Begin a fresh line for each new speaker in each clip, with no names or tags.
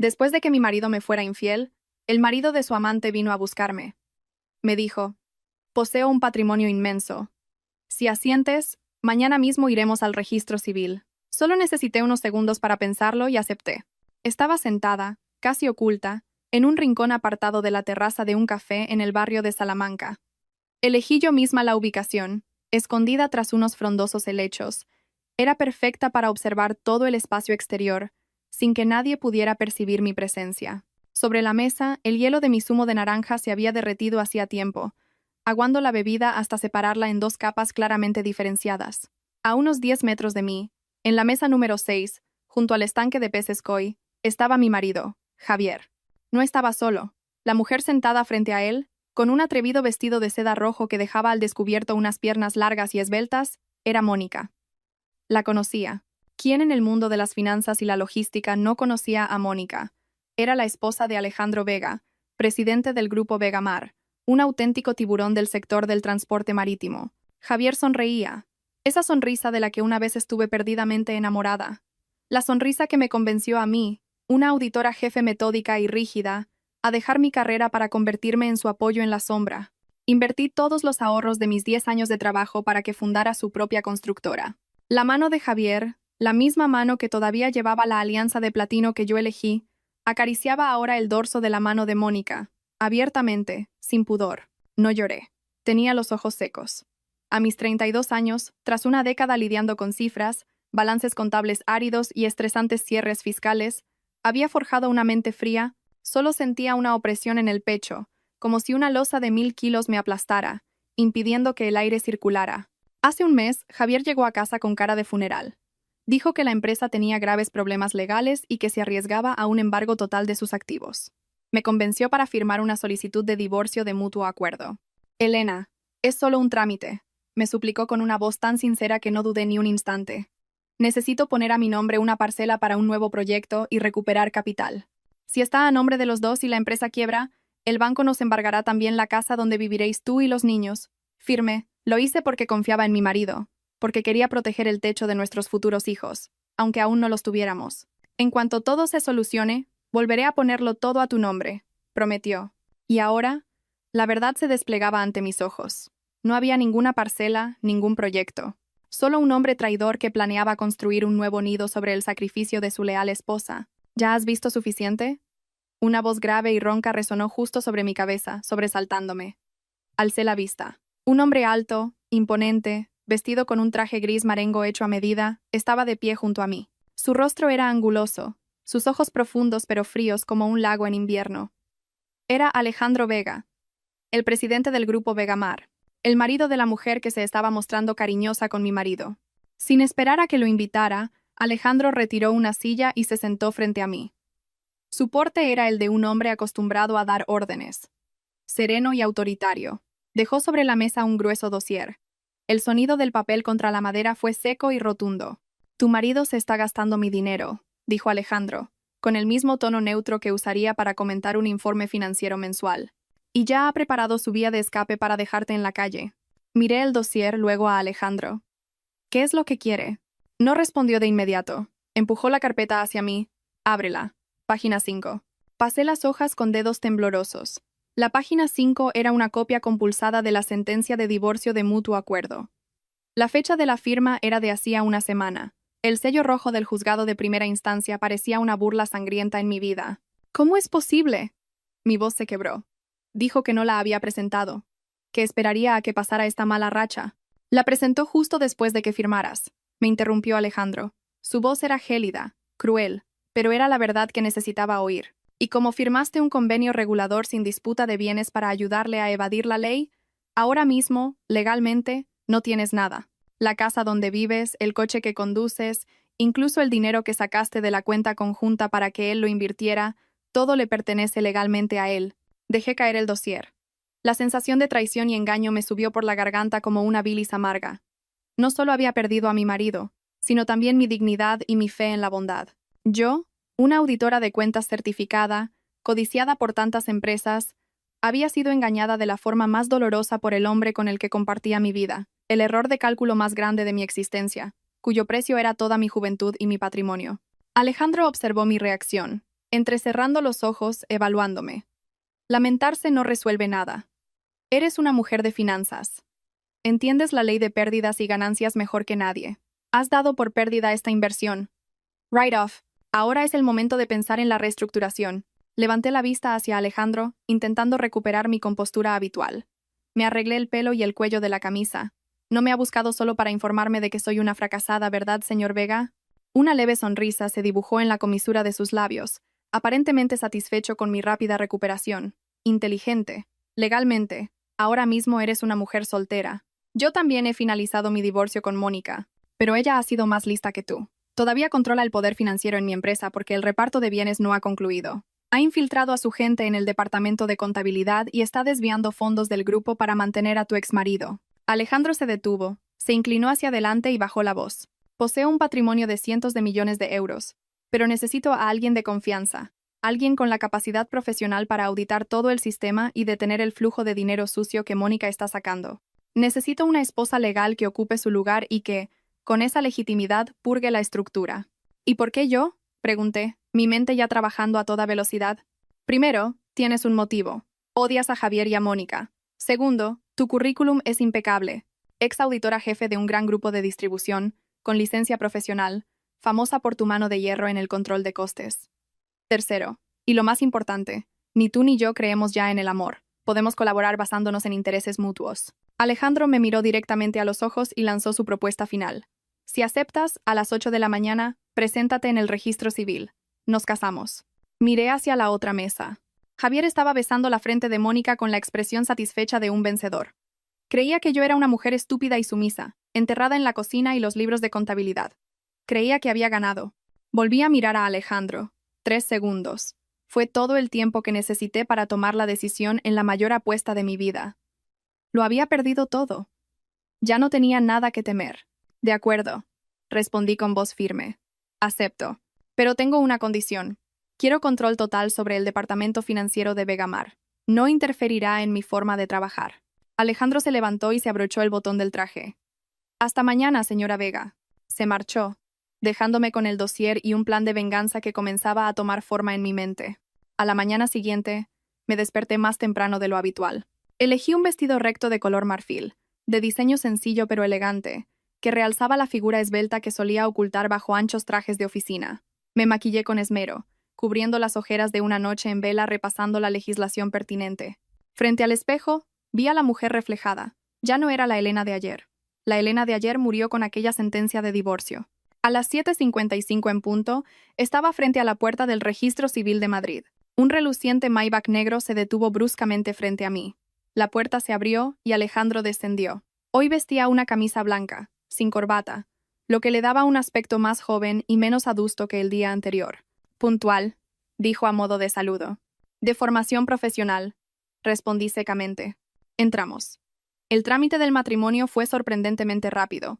Después de que mi marido me fuera infiel, el marido de su amante vino a buscarme. Me dijo, poseo un patrimonio inmenso. Si asientes, mañana mismo iremos al registro civil. Solo necesité unos segundos para pensarlo y acepté. Estaba sentada, casi oculta, en un rincón apartado de la terraza de un café en el barrio de Salamanca. Elegí yo misma la ubicación, escondida tras unos frondosos helechos. Era perfecta para observar todo el espacio exterior, sin que nadie pudiera percibir mi presencia. Sobre la mesa, el hielo de mi zumo de naranja se había derretido hacía tiempo, aguando la bebida hasta separarla en dos capas claramente diferenciadas. A unos 10 metros de mí, en la mesa número 6, junto al estanque de peces koi, estaba mi marido, Javier. No estaba solo. La mujer sentada frente a él, con un atrevido vestido de seda rojo que dejaba al descubierto unas piernas largas y esbeltas, era Mónica. La conocía. ¿Quién en el mundo de las finanzas y la logística no conocía a Mónica? Era la esposa de Alejandro Vega, presidente del grupo Vegamar, un auténtico tiburón del sector del transporte marítimo. Javier sonreía. Esa sonrisa de la que una vez estuve perdidamente enamorada. La sonrisa que me convenció a mí, una auditora jefe metódica y rígida, a dejar mi carrera para convertirme en su apoyo en la sombra. Invertí todos los ahorros de mis 10 años de trabajo para que fundara su propia constructora. La mano de Javier, la misma mano que todavía llevaba la alianza de platino que yo elegí, acariciaba ahora el dorso de la mano de Mónica, abiertamente, sin pudor. No lloré. Tenía los ojos secos. A mis 32 años, tras una década lidiando con cifras, balances contables áridos y estresantes cierres fiscales, había forjado una mente fría. Solo sentía una opresión en el pecho, como si una losa de 1000 kilos me aplastara, impidiendo que el aire circulara. Hace un mes, Javier llegó a casa con cara de funeral. Dijo que la empresa tenía graves problemas legales y que se arriesgaba a un embargo total de sus activos. Me convenció para firmar una solicitud de divorcio de mutuo acuerdo. Elena, es solo un trámite, me suplicó con una voz tan sincera que no dudé ni un instante. Necesito poner a mi nombre una parcela para un nuevo proyecto y recuperar capital. Si está a nombre de los dos y la empresa quiebra, el banco nos embargará también la casa donde viviréis tú y los niños. Firme, lo hice porque confiaba en mi marido, porque quería proteger el techo de nuestros futuros hijos, aunque aún no los tuviéramos. En cuanto todo se solucione, volveré a ponerlo todo a tu nombre, prometió. Y ahora, la verdad se desplegaba ante mis ojos. No había ninguna parcela, ningún proyecto. Solo un hombre traidor que planeaba construir un nuevo nido sobre el sacrificio de su leal esposa. ¿Ya has visto suficiente? Una voz grave y ronca resonó justo sobre mi cabeza, sobresaltándome. Alcé la vista. Un hombre alto, imponente, vestido con un traje gris marengo hecho a medida, estaba de pie junto a mí. Su rostro era anguloso, sus ojos profundos pero fríos como un lago en invierno. Era Alejandro Vega, el presidente del grupo Vegamar, el marido de la mujer que se estaba mostrando cariñosa con mi marido. Sin esperar a que lo invitara, Alejandro retiró una silla y se sentó frente a mí. Su porte era el de un hombre acostumbrado a dar órdenes. Sereno y autoritario. Dejó sobre la mesa un grueso dossier. El sonido del papel contra la madera fue seco y rotundo. Tu marido se está gastando mi dinero, dijo Alejandro, con el mismo tono neutro que usaría para comentar un informe financiero mensual. Y ya ha preparado su vía de escape para dejarte en la calle. Miré el dossier luego a Alejandro. ¿Qué es lo que quiere? No respondió de inmediato. Empujó la carpeta hacia mí. Ábrela. Página 5. Pasé las hojas con dedos temblorosos. La página 5 era una copia compulsada de la sentencia de divorcio de mutuo acuerdo. La fecha de la firma era de hacía una semana. El sello rojo del juzgado de primera instancia parecía una burla sangrienta en mi vida. ¿Cómo es posible? Mi voz se quebró. Dijo que no la había presentado, que esperaría a que pasara esta mala racha. La presentó justo después de que firmaras, me interrumpió Alejandro. Su voz era gélida, cruel, pero era la verdad que necesitaba oír. Y como firmaste un convenio regulador sin disputa de bienes para ayudarle a evadir la ley, ahora mismo, legalmente, no tienes nada. La casa donde vives, el coche que conduces, incluso el dinero que sacaste de la cuenta conjunta para que él lo invirtiera, todo le pertenece legalmente a él. Dejé caer el dossier. La sensación de traición y engaño me subió por la garganta como una bilis amarga. No solo había perdido a mi marido, sino también mi dignidad y mi fe en la bondad. Yo, una auditora de cuentas certificada, codiciada por tantas empresas, había sido engañada de la forma más dolorosa por el hombre con el que compartía mi vida, el error de cálculo más grande de mi existencia, cuyo precio era toda mi juventud y mi patrimonio. Alejandro observó mi reacción. entrecerrando los ojos, evaluándome. Lamentarse no resuelve nada. Eres una mujer de finanzas. Entiendes la ley de pérdidas y ganancias mejor que nadie. Has dado por pérdida esta inversión. Write-off. Ahora es el momento de pensar en la reestructuración. Levanté la vista hacia Alejandro, intentando recuperar mi compostura habitual. Me arreglé el pelo y el cuello de la camisa. No me ha buscado solo para informarme de que soy una fracasada, ¿verdad, señor Vega? Una leve sonrisa se dibujó en la comisura de sus labios, aparentemente satisfecho con mi rápida recuperación. Inteligente. Legalmente. Ahora mismo eres una mujer soltera. Yo también he finalizado mi divorcio con Mónica, pero ella ha sido más lista que tú. Todavía controla el poder financiero en mi empresa porque el reparto de bienes no ha concluido. Ha infiltrado a su gente en el departamento de contabilidad y está desviando fondos del grupo para mantener a tu exmarido. Alejandro se detuvo, se inclinó hacia adelante y bajó la voz. Poseo un patrimonio de cientos de millones de euros, pero necesito a alguien de confianza, alguien con la capacidad profesional para auditar todo el sistema y detener el flujo de dinero sucio que Mónica está sacando. Necesito una esposa legal que ocupe su lugar y que, con esa legitimidad, purgue la estructura. ¿Y por qué yo?, pregunté, mi mente ya trabajando a toda velocidad. Primero, tienes un motivo. Odias a Javier y a Mónica. Segundo, tu currículum es impecable. Ex auditora jefe de un gran grupo de distribución, con licencia profesional, famosa por tu mano de hierro en el control de costes. Tercero, y lo más importante, ni tú ni yo creemos ya en el amor. Podemos colaborar basándonos en intereses mutuos. Alejandro me miró directamente a los ojos y lanzó su propuesta final. Si aceptas, a las 8 de la mañana, preséntate en el registro civil. Nos casamos. Miré hacia la otra mesa. Javier estaba besando la frente de Mónica con la expresión satisfecha de un vencedor. Creía que yo era una mujer estúpida y sumisa, enterrada en la cocina y los libros de contabilidad. Creía que había ganado. Volví a mirar a Alejandro. 3 segundos. Fue todo el tiempo que necesité para tomar la decisión en la mayor apuesta de mi vida. Lo había perdido todo. Ya no tenía nada que temer. De acuerdo, respondí con voz firme. Acepto. Pero tengo una condición. Quiero control total sobre el departamento financiero de Vegamar. No interferirá en mi forma de trabajar. Alejandro se levantó y se abrochó el botón del traje. Hasta mañana, señora Vega. Se marchó, dejándome con el dossier y un plan de venganza que comenzaba a tomar forma en mi mente. A la mañana siguiente, me desperté más temprano de lo habitual. Elegí un vestido recto de color marfil, de diseño sencillo pero elegante, que realzaba la figura esbelta que solía ocultar bajo anchos trajes de oficina. Me maquillé con esmero, cubriendo las ojeras de una noche en vela repasando la legislación pertinente. Frente al espejo, vi a la mujer reflejada. Ya no era la Elena de ayer. La Elena de ayer murió con aquella sentencia de divorcio. A las 7:55 en punto, estaba frente a la puerta del Registro Civil de Madrid. Un reluciente Maybach negro se detuvo bruscamente frente a mí. La puerta se abrió y Alejandro descendió. Hoy vestía una camisa blanca, sin corbata, lo que le daba un aspecto más joven y menos adusto que el día anterior. Puntual, dijo a modo de saludo. De formación profesional, respondí secamente. Entramos. El trámite del matrimonio fue sorprendentemente rápido,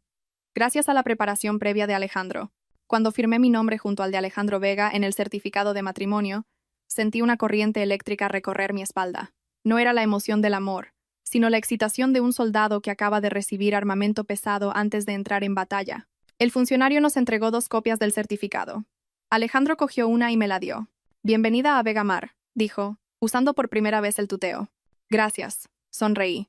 gracias a la preparación previa de Alejandro. Cuando firmé mi nombre junto al de Alejandro Vega en el certificado de matrimonio, sentí una corriente eléctrica recorrer mi espalda. No era la emoción del amor, sino la excitación de un soldado que acaba de recibir armamento pesado antes de entrar en batalla. El funcionario nos entregó 2 copias del certificado. Alejandro cogió una y me la dio. Bienvenida a Vegamar, dijo, usando por primera vez el tuteo. Gracias, sonreí.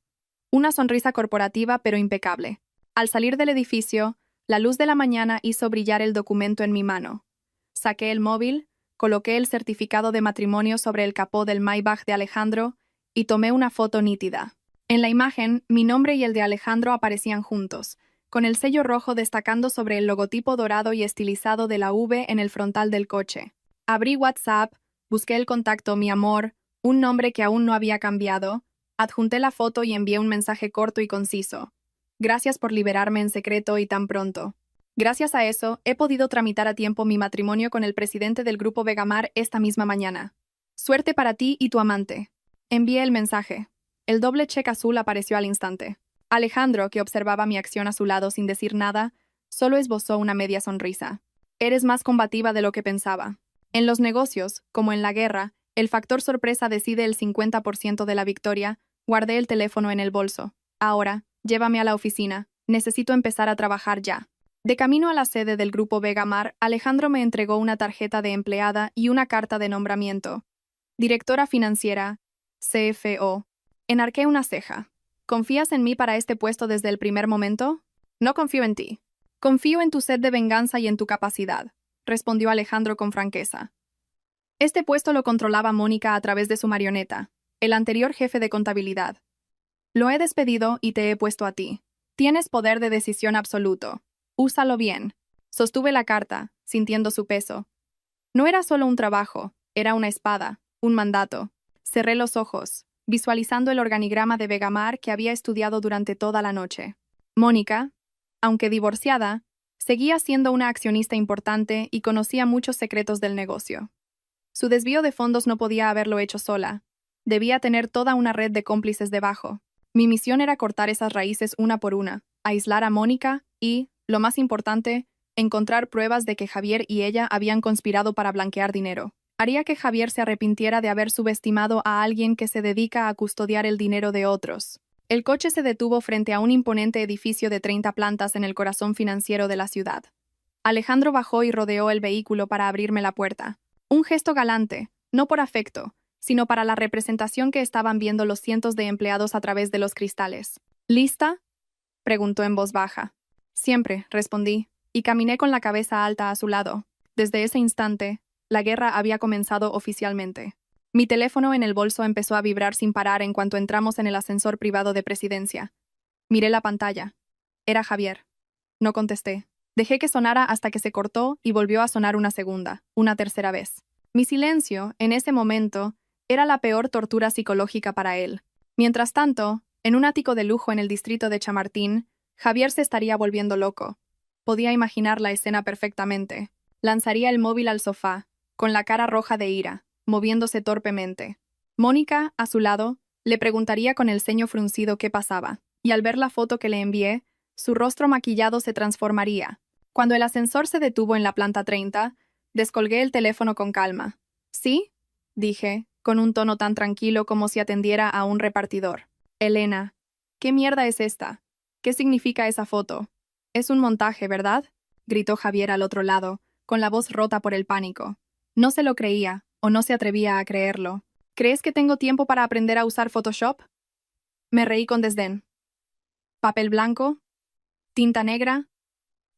Una sonrisa corporativa pero impecable. Al salir del edificio, la luz de la mañana hizo brillar el documento en mi mano. Saqué el móvil, coloqué el certificado de matrimonio sobre el capó del Maybach de Alejandro y tomé una foto nítida. En la imagen, mi nombre y el de Alejandro aparecían juntos, con el sello rojo destacando sobre el logotipo dorado y estilizado de la V en el frontal del coche. Abrí WhatsApp, busqué el contacto Mi Amor, un nombre que aún no había cambiado, adjunté la foto y envié un mensaje corto y conciso. Gracias por liberarme en secreto y tan pronto. Gracias a eso, he podido tramitar a tiempo mi matrimonio con el presidente del grupo Vegamar esta misma mañana. Suerte para ti y tu amante. Envié el mensaje. El doble cheque azul apareció al instante. Alejandro, que observaba mi acción a su lado sin decir nada, solo esbozó una media sonrisa. Eres más combativa de lo que pensaba. En los negocios, como en la guerra, el factor sorpresa decide el 50% de la victoria. Guardé el teléfono en el bolso. Ahora, llévame a la oficina. Necesito empezar a trabajar ya. De camino a la sede del grupo Vegamar, Alejandro me entregó una tarjeta de empleada y una carta de nombramiento. Directora financiera, CFO. Enarqué una ceja. ¿Confías en mí para este puesto desde el primer momento? No confío en ti. Confío en tu sed de venganza y en tu capacidad, respondió Alejandro con franqueza. Este puesto lo controlaba Mónica a través de su marioneta, el anterior jefe de contabilidad. Lo he despedido y te he puesto a ti. Tienes poder de decisión absoluto. Úsalo bien. Sostuve la carta, sintiendo su peso. No era solo un trabajo, era una espada, un mandato. Cerré los ojos, visualizando el organigrama de Vegamar que había estudiado durante toda la noche. Mónica, aunque divorciada, seguía siendo una accionista importante y conocía muchos secretos del negocio. Su desvío de fondos no podía haberlo hecho sola. Debía tener toda una red de cómplices debajo. Mi misión era cortar esas raíces una por una, aislar a Mónica y, lo más importante, encontrar pruebas de que Javier y ella habían conspirado para blanquear dinero. Haría que Javier se arrepintiera de haber subestimado a alguien que se dedica a custodiar el dinero de otros. El coche se detuvo frente a un imponente edificio de 30 plantas en el corazón financiero de la ciudad. Alejandro bajó y rodeó el vehículo para abrirme la puerta. Un gesto galante, no por afecto, sino para la representación que estaban viendo los cientos de empleados a través de los cristales. ¿Lista?, preguntó en voz baja. Siempre, respondí, y caminé con la cabeza alta a su lado. Desde ese instante, la guerra había comenzado oficialmente. Mi teléfono en el bolso empezó a vibrar sin parar en cuanto entramos en el ascensor privado de Presidencia. Miré la pantalla. Era Javier. No contesté. Dejé que sonara hasta que se cortó y volvió a sonar una segunda, una tercera vez. Mi silencio, en ese momento, era la peor tortura psicológica para él. Mientras tanto, en un ático de lujo en el distrito de Chamartín, Javier se estaría volviendo loco. Podía imaginar la escena perfectamente. Lanzaría el móvil al sofá, con la cara roja de ira, moviéndose torpemente. Mónica, a su lado, le preguntaría con el ceño fruncido qué pasaba, y al ver la foto que le envié, su rostro maquillado se transformaría. Cuando el ascensor se detuvo en la planta 30, descolgué el teléfono con calma. ¿Sí?, dije, con un tono tan tranquilo como si atendiera a un repartidor. Elena, ¿qué mierda es esta? ¿Qué significa esa foto? Es un montaje, ¿verdad?, gritó Javier al otro lado, con la voz rota por el pánico. No se lo creía, o no se atrevía a creerlo. ¿Crees que tengo tiempo para aprender a usar Photoshop? Me reí con desdén. ¿Papel blanco? ¿Tinta negra?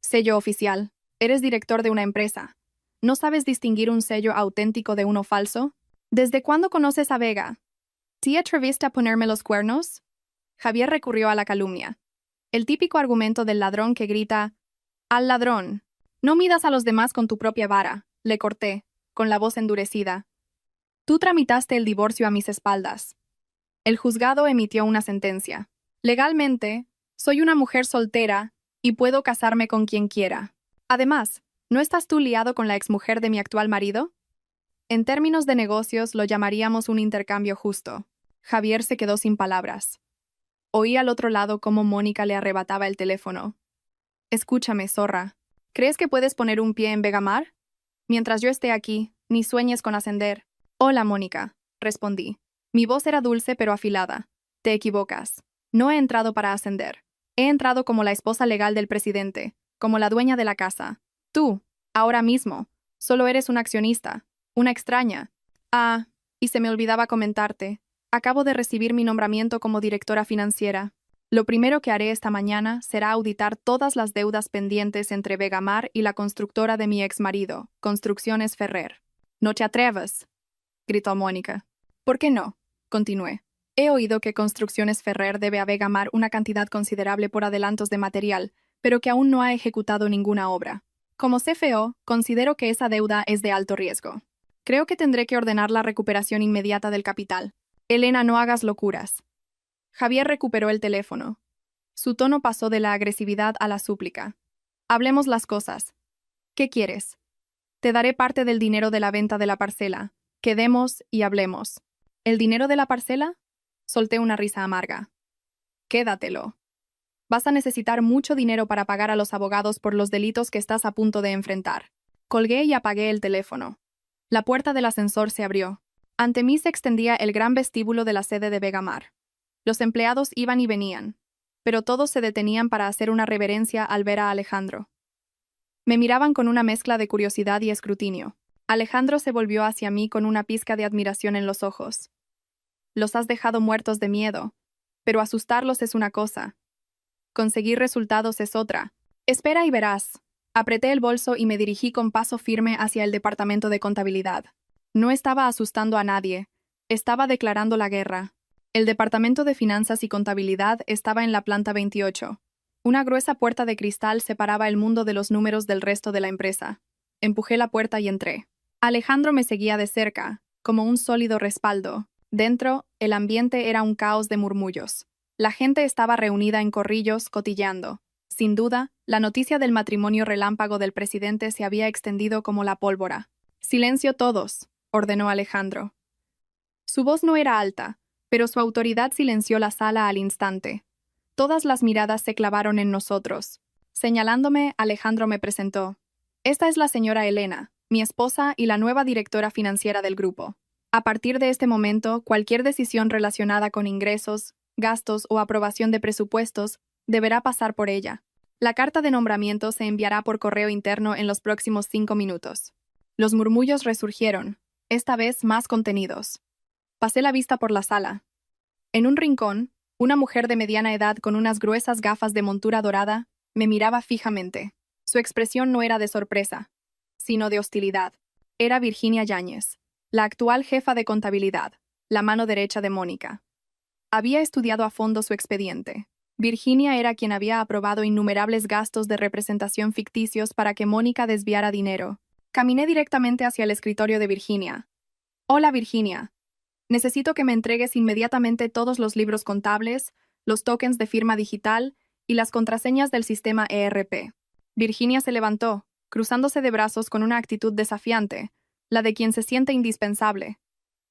Sello oficial. Eres director de una empresa. ¿No sabes distinguir un sello auténtico de uno falso? ¿Desde cuándo conoces a Vega? ¿Te atreviste a ponerme los cuernos? Javier recurrió a la calumnia. El típico argumento del ladrón que grita, «¡Al ladrón! No midas a los demás con tu propia vara», le corté, con la voz endurecida. Tú tramitaste el divorcio a mis espaldas. El juzgado emitió una sentencia. Legalmente, soy una mujer soltera y puedo casarme con quien quiera. Además, ¿no estás tú liado con la exmujer de mi actual marido? En términos de negocios lo llamaríamos un intercambio justo. Javier se quedó sin palabras. Oí al otro lado cómo Mónica le arrebataba el teléfono. Escúchame, zorra. ¿Crees que puedes poner un pie en Vegamar? Mientras yo esté aquí, ni sueñes con ascender. Hola, Mónica, respondí. Mi voz era dulce pero afilada. Te equivocas. No he entrado para ascender. He entrado como la esposa legal del presidente, como la dueña de la casa. Tú, ahora mismo, solo eres una accionista, una extraña. Ah, y se me olvidaba comentarte. Acabo de recibir mi nombramiento como directora financiera. Lo primero que haré esta mañana será auditar todas las deudas pendientes entre Vegamar y la constructora de mi exmarido, Construcciones Ferrer. «No te atrevas», gritó Mónica. «¿Por qué no?», continué. «He oído que Construcciones Ferrer debe a Vegamar una cantidad considerable por adelantos de material, pero que aún no ha ejecutado ninguna obra. Como CFO, considero que esa deuda es de alto riesgo. Creo que tendré que ordenar la recuperación inmediata del capital. Elena, no hagas locuras». Javier recuperó el teléfono. Su tono pasó de la agresividad a la súplica. «Hablemos las cosas. ¿Qué quieres? Te daré parte del dinero de la venta de la parcela. Quedemos y hablemos». «¿El dinero de la parcela?», solté una risa amarga. «Quédatelo. Vas a necesitar mucho dinero para pagar a los abogados por los delitos que estás a punto de enfrentar». Colgué y apagué el teléfono. La puerta del ascensor se abrió. Ante mí se extendía el gran vestíbulo de la sede de Vegamar. Los empleados iban y venían, pero todos se detenían para hacer una reverencia al ver a Alejandro. Me miraban con una mezcla de curiosidad y escrutinio. Alejandro se volvió hacia mí con una pizca de admiración en los ojos. Los has dejado muertos de miedo, pero asustarlos es una cosa. Conseguir resultados es otra. Espera y verás. Apreté el bolso y me dirigí con paso firme hacia el departamento de contabilidad. No estaba asustando a nadie. Estaba declarando la guerra. El departamento de finanzas y contabilidad estaba en la planta 28. Una gruesa puerta de cristal separaba el mundo de los números del resto de la empresa. Empujé la puerta y entré. Alejandro me seguía de cerca, como un sólido respaldo. Dentro, el ambiente era un caos de murmullos. La gente estaba reunida en corrillos, cotilleando. Sin duda, la noticia del matrimonio relámpago del presidente se había extendido como la pólvora. «Silencio todos», ordenó Alejandro. Su voz no era alta, pero su autoridad silenció la sala al instante. Todas las miradas se clavaron en nosotros. Señalándome, Alejandro me presentó. «Esta es la señora Elena, mi esposa y la nueva directora financiera del grupo. A partir de este momento, cualquier decisión relacionada con ingresos, gastos o aprobación de presupuestos deberá pasar por ella. La carta de nombramiento se enviará por correo interno en los próximos 5 minutos». Los murmullos resurgieron, esta vez más contenidos. Pasé la vista por la sala. En un rincón, una mujer de mediana edad con unas gruesas gafas de montura dorada me miraba fijamente. Su expresión no era de sorpresa, sino de hostilidad. Era Virginia Yáñez, la actual jefa de contabilidad, la mano derecha de Mónica. Había estudiado a fondo su expediente. Virginia era quien había aprobado innumerables gastos de representación ficticios para que Mónica desviara dinero. Caminé directamente hacia el escritorio de Virginia. «Hola, Virginia. Necesito que me entregues inmediatamente todos los libros contables, los tokens de firma digital y las contraseñas del sistema ERP». Virginia se levantó, cruzándose de brazos con una actitud desafiante, la de quien se siente indispensable.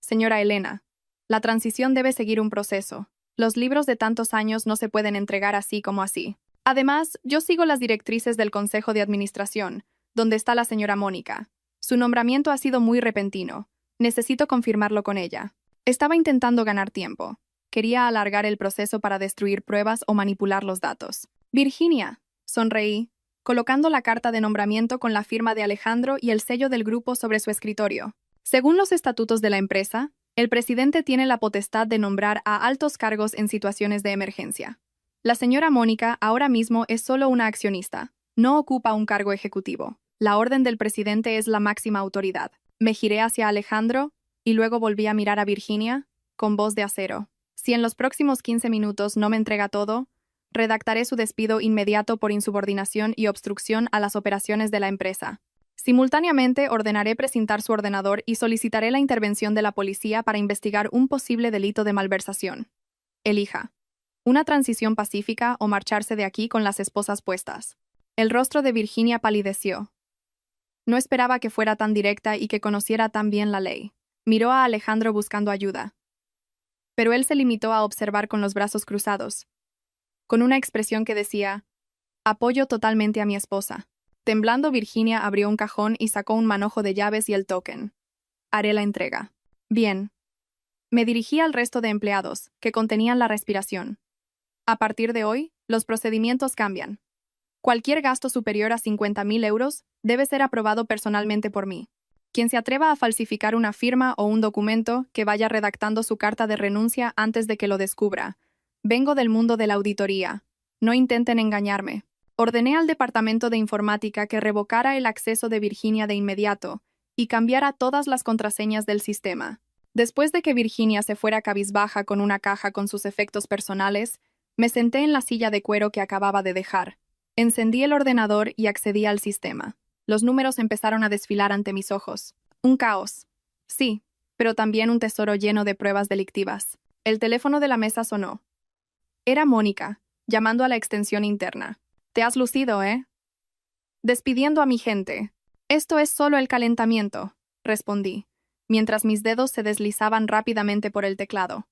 «Señora Elena, la transición debe seguir un proceso. Los libros de tantos años no se pueden entregar así como así. Además, yo sigo las directrices del Consejo de Administración, donde está la señora Mónica. Su nombramiento ha sido muy repentino. Necesito confirmarlo con ella». Estaba intentando ganar tiempo. Quería alargar el proceso para destruir pruebas o manipular los datos. «Virginia», sonreí, colocando la carta de nombramiento con la firma de Alejandro y el sello del grupo sobre su escritorio. Según los estatutos de la empresa, el presidente tiene la potestad de nombrar a altos cargos en situaciones de emergencia. La señora Mónica ahora mismo es solo una accionista, no ocupa un cargo ejecutivo. La orden del presidente es la máxima autoridad. Me giré hacia Alejandro y luego volví a mirar a Virginia, con voz de acero. «Si en los próximos 15 minutos no me entrega todo, redactaré su despido inmediato por insubordinación y obstrucción a las operaciones de la empresa. Simultáneamente ordenaré precintar su ordenador y solicitaré la intervención de la policía para investigar un posible delito de malversación. Elija. Una transición pacífica o marcharse de aquí con las esposas puestas». El rostro de Virginia palideció. No esperaba que fuera tan directa y que conociera tan bien la ley. Miró a Alejandro buscando ayuda. Pero él se limitó a observar con los brazos cruzados, con una expresión que decía: «Apoyo totalmente a mi esposa». Temblando, Virginia abrió un cajón y sacó un manojo de llaves y el token. «Haré la entrega». «Bien». Me dirigí al resto de empleados, que contenían la respiración. «A partir de hoy, los procedimientos cambian. Cualquier gasto superior a 50.000 euros debe ser aprobado personalmente por mí. Quien se atreva a falsificar una firma o un documento, que vaya redactando su carta de renuncia antes de que lo descubra. Vengo del mundo de la auditoría. No intenten engañarme». Ordené al departamento de informática que revocara el acceso de Virginia de inmediato y cambiara todas las contraseñas del sistema. Después de que Virginia se fuera cabizbaja con una caja con sus efectos personales, me senté en la silla de cuero que acababa de dejar. Encendí el ordenador y accedí al sistema. Los números empezaron a desfilar ante mis ojos. Un caos. Sí, pero también un tesoro lleno de pruebas delictivas. El teléfono de la mesa sonó. Era Mónica, llamando a la extensión interna. «Te has lucido, ¿eh? Despidiendo a mi gente». «Esto es solo el calentamiento», respondí, mientras mis dedos se deslizaban rápidamente por el teclado.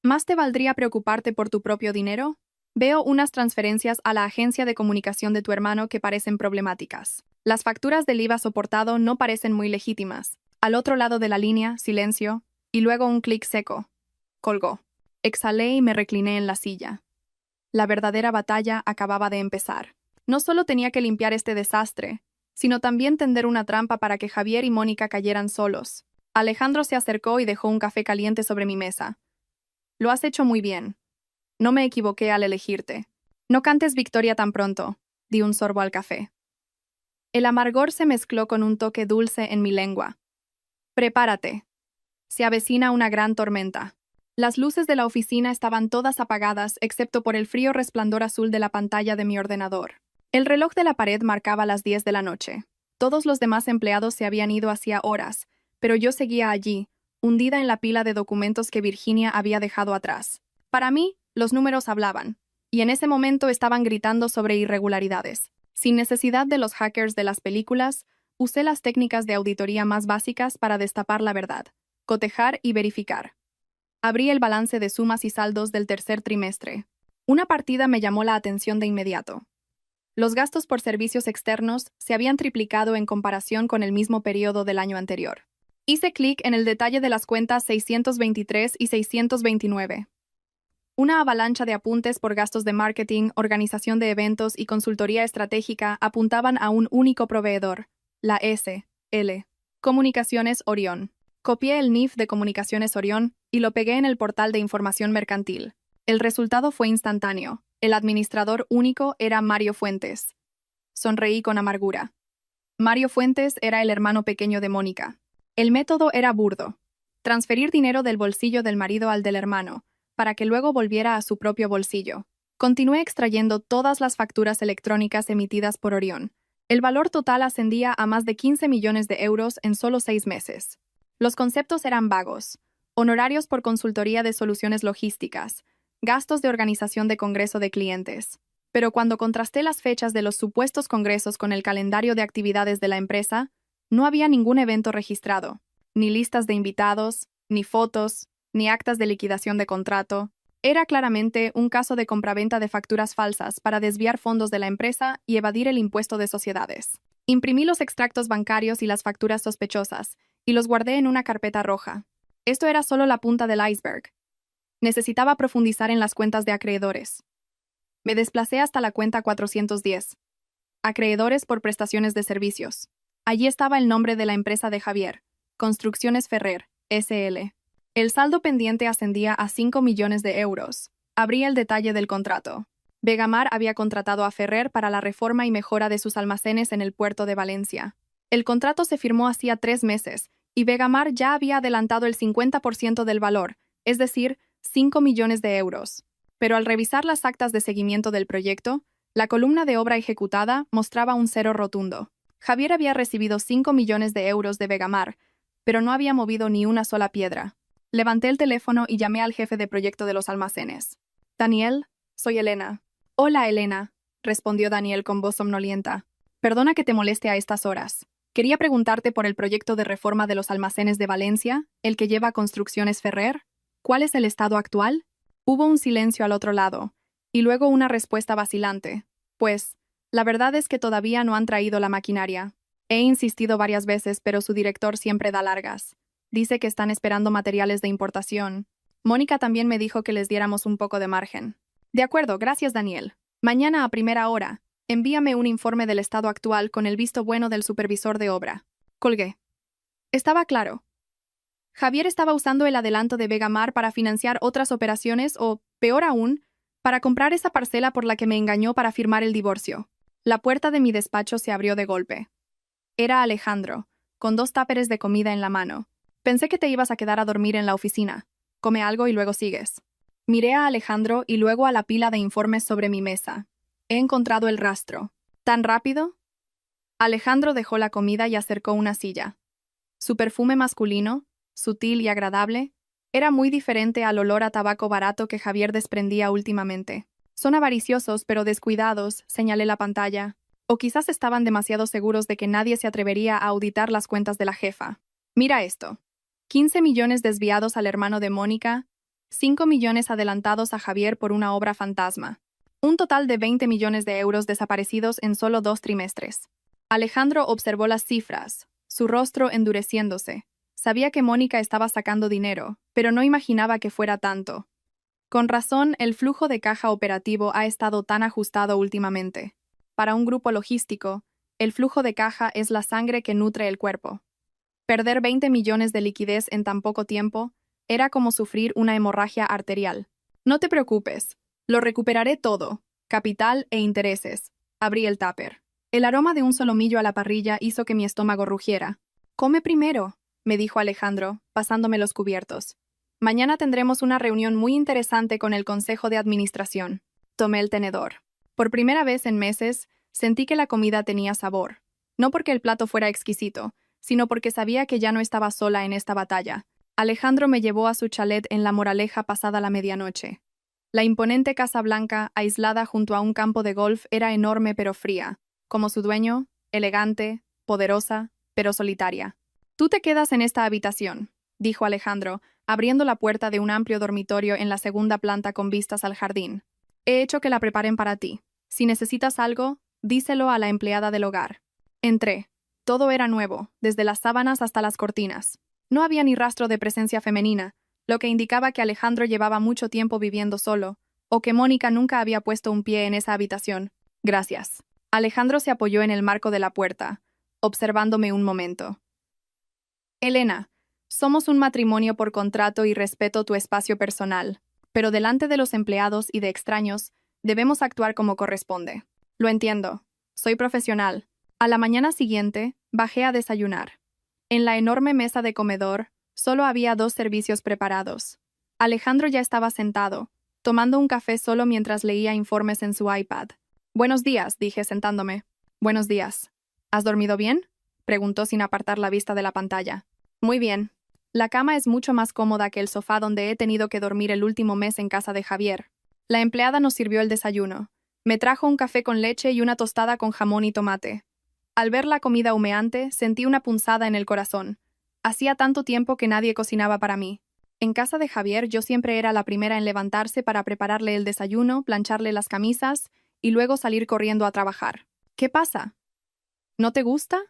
«¿Más te valdría preocuparte por tu propio dinero? Veo unas transferencias a la agencia de comunicación de tu hermano que parecen problemáticas. Las facturas del IVA soportado no parecen muy legítimas». Al otro lado de la línea, silencio, y luego un clic seco. Colgó. Exhalé y me recliné en la silla. La verdadera batalla acababa de empezar. No solo tenía que limpiar este desastre, sino también tender una trampa para que Javier y Mónica cayeran solos. Alejandro se acercó y dejó un café caliente sobre mi mesa. Lo has hecho muy bien. No me equivoqué al elegirte. No cantes victoria tan pronto. Di un sorbo al café. El amargor se mezcló con un toque dulce en mi lengua. Prepárate. Se avecina una gran tormenta. Las luces de la oficina estaban todas apagadas excepto por el frío resplandor azul de la pantalla de mi ordenador. El reloj de la pared marcaba las 10 de la noche. Todos los demás empleados se habían ido hacía horas, pero yo seguía allí, hundida en la pila de documentos que Virginia había dejado atrás. Para mí, los números hablaban, y en ese momento estaban gritando sobre irregularidades. Sin necesidad de los hackers de las películas, usé las técnicas de auditoría más básicas para destapar la verdad, cotejar y verificar. Abrí el balance de sumas y saldos del tercer trimestre. Una partida me llamó la atención de inmediato. Los gastos por servicios externos se habían triplicado en comparación con el mismo periodo del año anterior. Hice clic en el detalle de las cuentas 623 y 629. Una avalancha de apuntes por gastos de marketing, organización de eventos y consultoría estratégica apuntaban a un único proveedor, la S.L. Comunicaciones Orión. Copié el NIF de Comunicaciones Orión y lo pegué en el portal de información mercantil. El resultado fue instantáneo. El administrador único era Mario Fuentes. Sonreí con amargura. Mario Fuentes era el hermano pequeño de Mónica. El método era burdo. Transferir dinero del bolsillo del marido al del hermano, para que luego volviera a su propio bolsillo. Continué extrayendo todas las facturas electrónicas emitidas por Orión. El valor total ascendía a más de 15 millones de euros en solo 6 meses. Los conceptos eran vagos: honorarios por consultoría de soluciones logísticas, gastos de organización de congreso de clientes. Pero cuando contrasté las fechas de los supuestos congresos con el calendario de actividades de la empresa, no había ningún evento registrado, ni listas de invitados, ni fotos, ni actas de liquidación de contrato. Era claramente un caso de compraventa de facturas falsas para desviar fondos de la empresa y evadir el impuesto de sociedades. Imprimí los extractos bancarios y las facturas sospechosas, y los guardé en una carpeta roja. Esto era solo la punta del iceberg. Necesitaba profundizar en las cuentas de acreedores. Me desplacé hasta la cuenta 410. Acreedores por prestaciones de servicios. Allí estaba el nombre de la empresa de Javier, Construcciones Ferrer, S.L. El saldo pendiente ascendía a 5 millones de euros. Abrí el detalle del contrato. Vegamar había contratado a Ferrer para la reforma y mejora de sus almacenes en el puerto de Valencia. El contrato se firmó hacía 3 meses, y Vegamar ya había adelantado el 50% del valor, es decir, 5 millones de euros. Pero al revisar las actas de seguimiento del proyecto, la columna de obra ejecutada mostraba un cero rotundo. Javier había recibido 5 millones de euros de Vegamar, pero no había movido ni una sola piedra. Levanté el teléfono y llamé al jefe de proyecto de los almacenes. «Daniel, soy Elena». «Hola, Elena», respondió Daniel con voz somnolienta. «Perdona que te moleste a estas horas. Quería preguntarte por el proyecto de reforma de los almacenes de Valencia, el que lleva Construcciones Ferrer. ¿Cuál es el estado actual?» Hubo un silencio al otro lado, y luego una respuesta vacilante. «Pues, la verdad es que todavía no han traído la maquinaria. He insistido varias veces, pero su director siempre da largas. Dice que están esperando materiales de importación. Mónica también me dijo que les diéramos un poco de margen». «De acuerdo, gracias, Daniel. Mañana a primera hora, envíame un informe del estado actual con el visto bueno del supervisor de obra». Colgué. Estaba claro. Javier estaba usando el adelanto de Vegamar para financiar otras operaciones o, peor aún, para comprar esa parcela por la que me engañó para firmar el divorcio. La puerta de mi despacho se abrió de golpe. Era Alejandro, con 2 táperes de comida en la mano. «Pensé que te ibas a quedar a dormir en la oficina. Come algo y luego sigues». Miré a Alejandro y luego a la pila de informes sobre mi mesa. He encontrado el rastro. ¿Tan rápido? Alejandro dejó la comida y acercó una silla. Su perfume masculino, sutil y agradable, era muy diferente al olor a tabaco barato que Javier desprendía últimamente. «Son avariciosos pero descuidados», señalé la pantalla. O quizás estaban demasiado seguros de que nadie se atrevería a auditar las cuentas de la jefa. «Mira esto. 15 millones desviados al hermano de Mónica, 5 millones adelantados a Javier por una obra fantasma. Un total de 20 millones de euros desaparecidos en solo 2 trimestres». Alejandro observó las cifras, su rostro endureciéndose. Sabía que Mónica estaba sacando dinero, pero no imaginaba que fuera tanto. Con razón, el flujo de caja operativo ha estado tan ajustado últimamente. para un grupo logístico, el flujo de caja es la sangre que nutre el cuerpo. Perder 20 millones de liquidez en tan poco tiempo era como sufrir una hemorragia arterial. No te preocupes, lo recuperaré todo, capital e intereses. Abrí el tupper. El aroma de un solomillo a la parrilla hizo que mi estómago rugiera. Come primero, me dijo Alejandro, pasándome los cubiertos. Mañana tendremos una reunión muy interesante con el Consejo de Administración. Tomé el tenedor. Por primera vez en meses, sentí que la comida tenía sabor. No porque el plato fuera exquisito, sino porque sabía que ya no estaba sola en esta batalla. Alejandro me llevó a su chalet en La Moraleja pasada la medianoche. La imponente Casa Blanca, aislada junto a un campo de golf, era enorme pero fría, como su dueño, elegante, poderosa, pero solitaria. Tú te quedas en esta habitación, dijo Alejandro, abriendo la puerta de un amplio dormitorio en la segunda planta con vistas al jardín. He hecho que la preparen para ti. Si necesitas algo, díselo a la empleada del hogar. Entré. Todo era nuevo, desde las sábanas hasta las cortinas. No había ni rastro de presencia femenina, lo que indicaba que Alejandro llevaba mucho tiempo viviendo solo, o que Mónica nunca había puesto un pie en esa habitación. Gracias. Alejandro se apoyó en el marco de la puerta, observándome un momento. Elena, somos un matrimonio por contrato y respeto tu espacio personal, pero delante de los empleados y de extraños, debemos actuar como corresponde. Lo entiendo. Soy profesional. A la mañana siguiente, bajé a desayunar. En la enorme mesa de comedor, solo había 2 servicios preparados. Alejandro ya estaba sentado, tomando un café solo mientras leía informes en su iPad. Buenos días, dije sentándome. Buenos días. ¿Has dormido bien? Preguntó sin apartar la vista de la pantalla. Muy bien. La cama es mucho más cómoda que el sofá donde he tenido que dormir el último mes en casa de Javier. La empleada nos sirvió el desayuno. Me trajo un café con leche y una tostada con jamón y tomate. Al ver la comida humeante, sentí una punzada en el corazón. Hacía tanto tiempo que nadie cocinaba para mí. En casa de Javier yo siempre era la primera en levantarse para prepararle el desayuno, plancharle las camisas y luego salir corriendo a trabajar. ¿Qué pasa? ¿No te gusta?,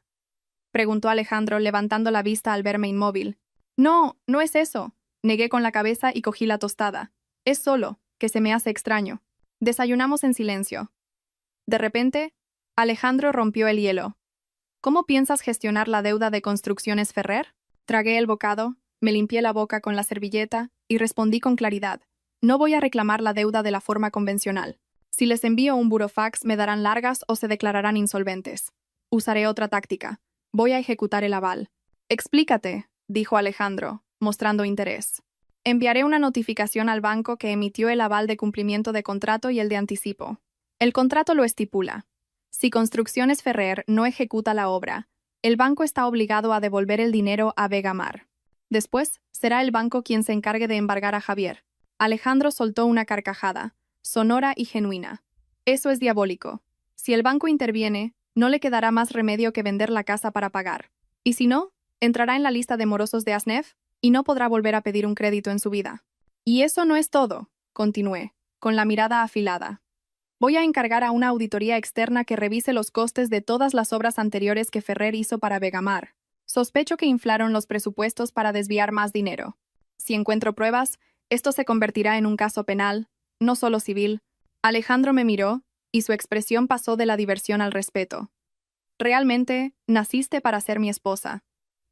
preguntó Alejandro, levantando la vista al verme inmóvil. No, no es eso. Negué con la cabeza y cogí la tostada. Es solo, que se me hace extraño. Desayunamos en silencio. De repente, Alejandro rompió el hielo. ¿Cómo piensas gestionar la deuda de Construcciones Ferrer? Tragué el bocado, me limpié la boca con la servilleta y respondí con claridad. No voy a reclamar la deuda de la forma convencional. Si les envío un burofax, me darán largas o se declararán insolventes. Usaré otra táctica. Voy a ejecutar el aval. Explícate, dijo Alejandro, mostrando interés. Enviaré una notificación al banco que emitió el aval de cumplimiento de contrato y el de anticipo. El contrato lo estipula. Si Construcciones Ferrer no ejecuta la obra, el banco está obligado a devolver el dinero a Vegamar. Después, será el banco quien se encargue de embargar a Javier. Alejandro soltó una carcajada, sonora y genuina. Eso es diabólico. Si el banco interviene, no le quedará más remedio que vender la casa para pagar. Y si no, entrará en la lista de morosos de Asnef y no podrá volver a pedir un crédito en su vida. Y eso no es todo, continué, con la mirada afilada. Voy a encargar a una auditoría externa que revise los costes de todas las obras anteriores que Ferrer hizo para Vegamar. Sospecho que inflaron los presupuestos para desviar más dinero. Si encuentro pruebas, esto se convertirá en un caso penal, no solo civil. Alejandro me miró, y su expresión pasó de la diversión al respeto. Realmente, naciste para ser mi esposa.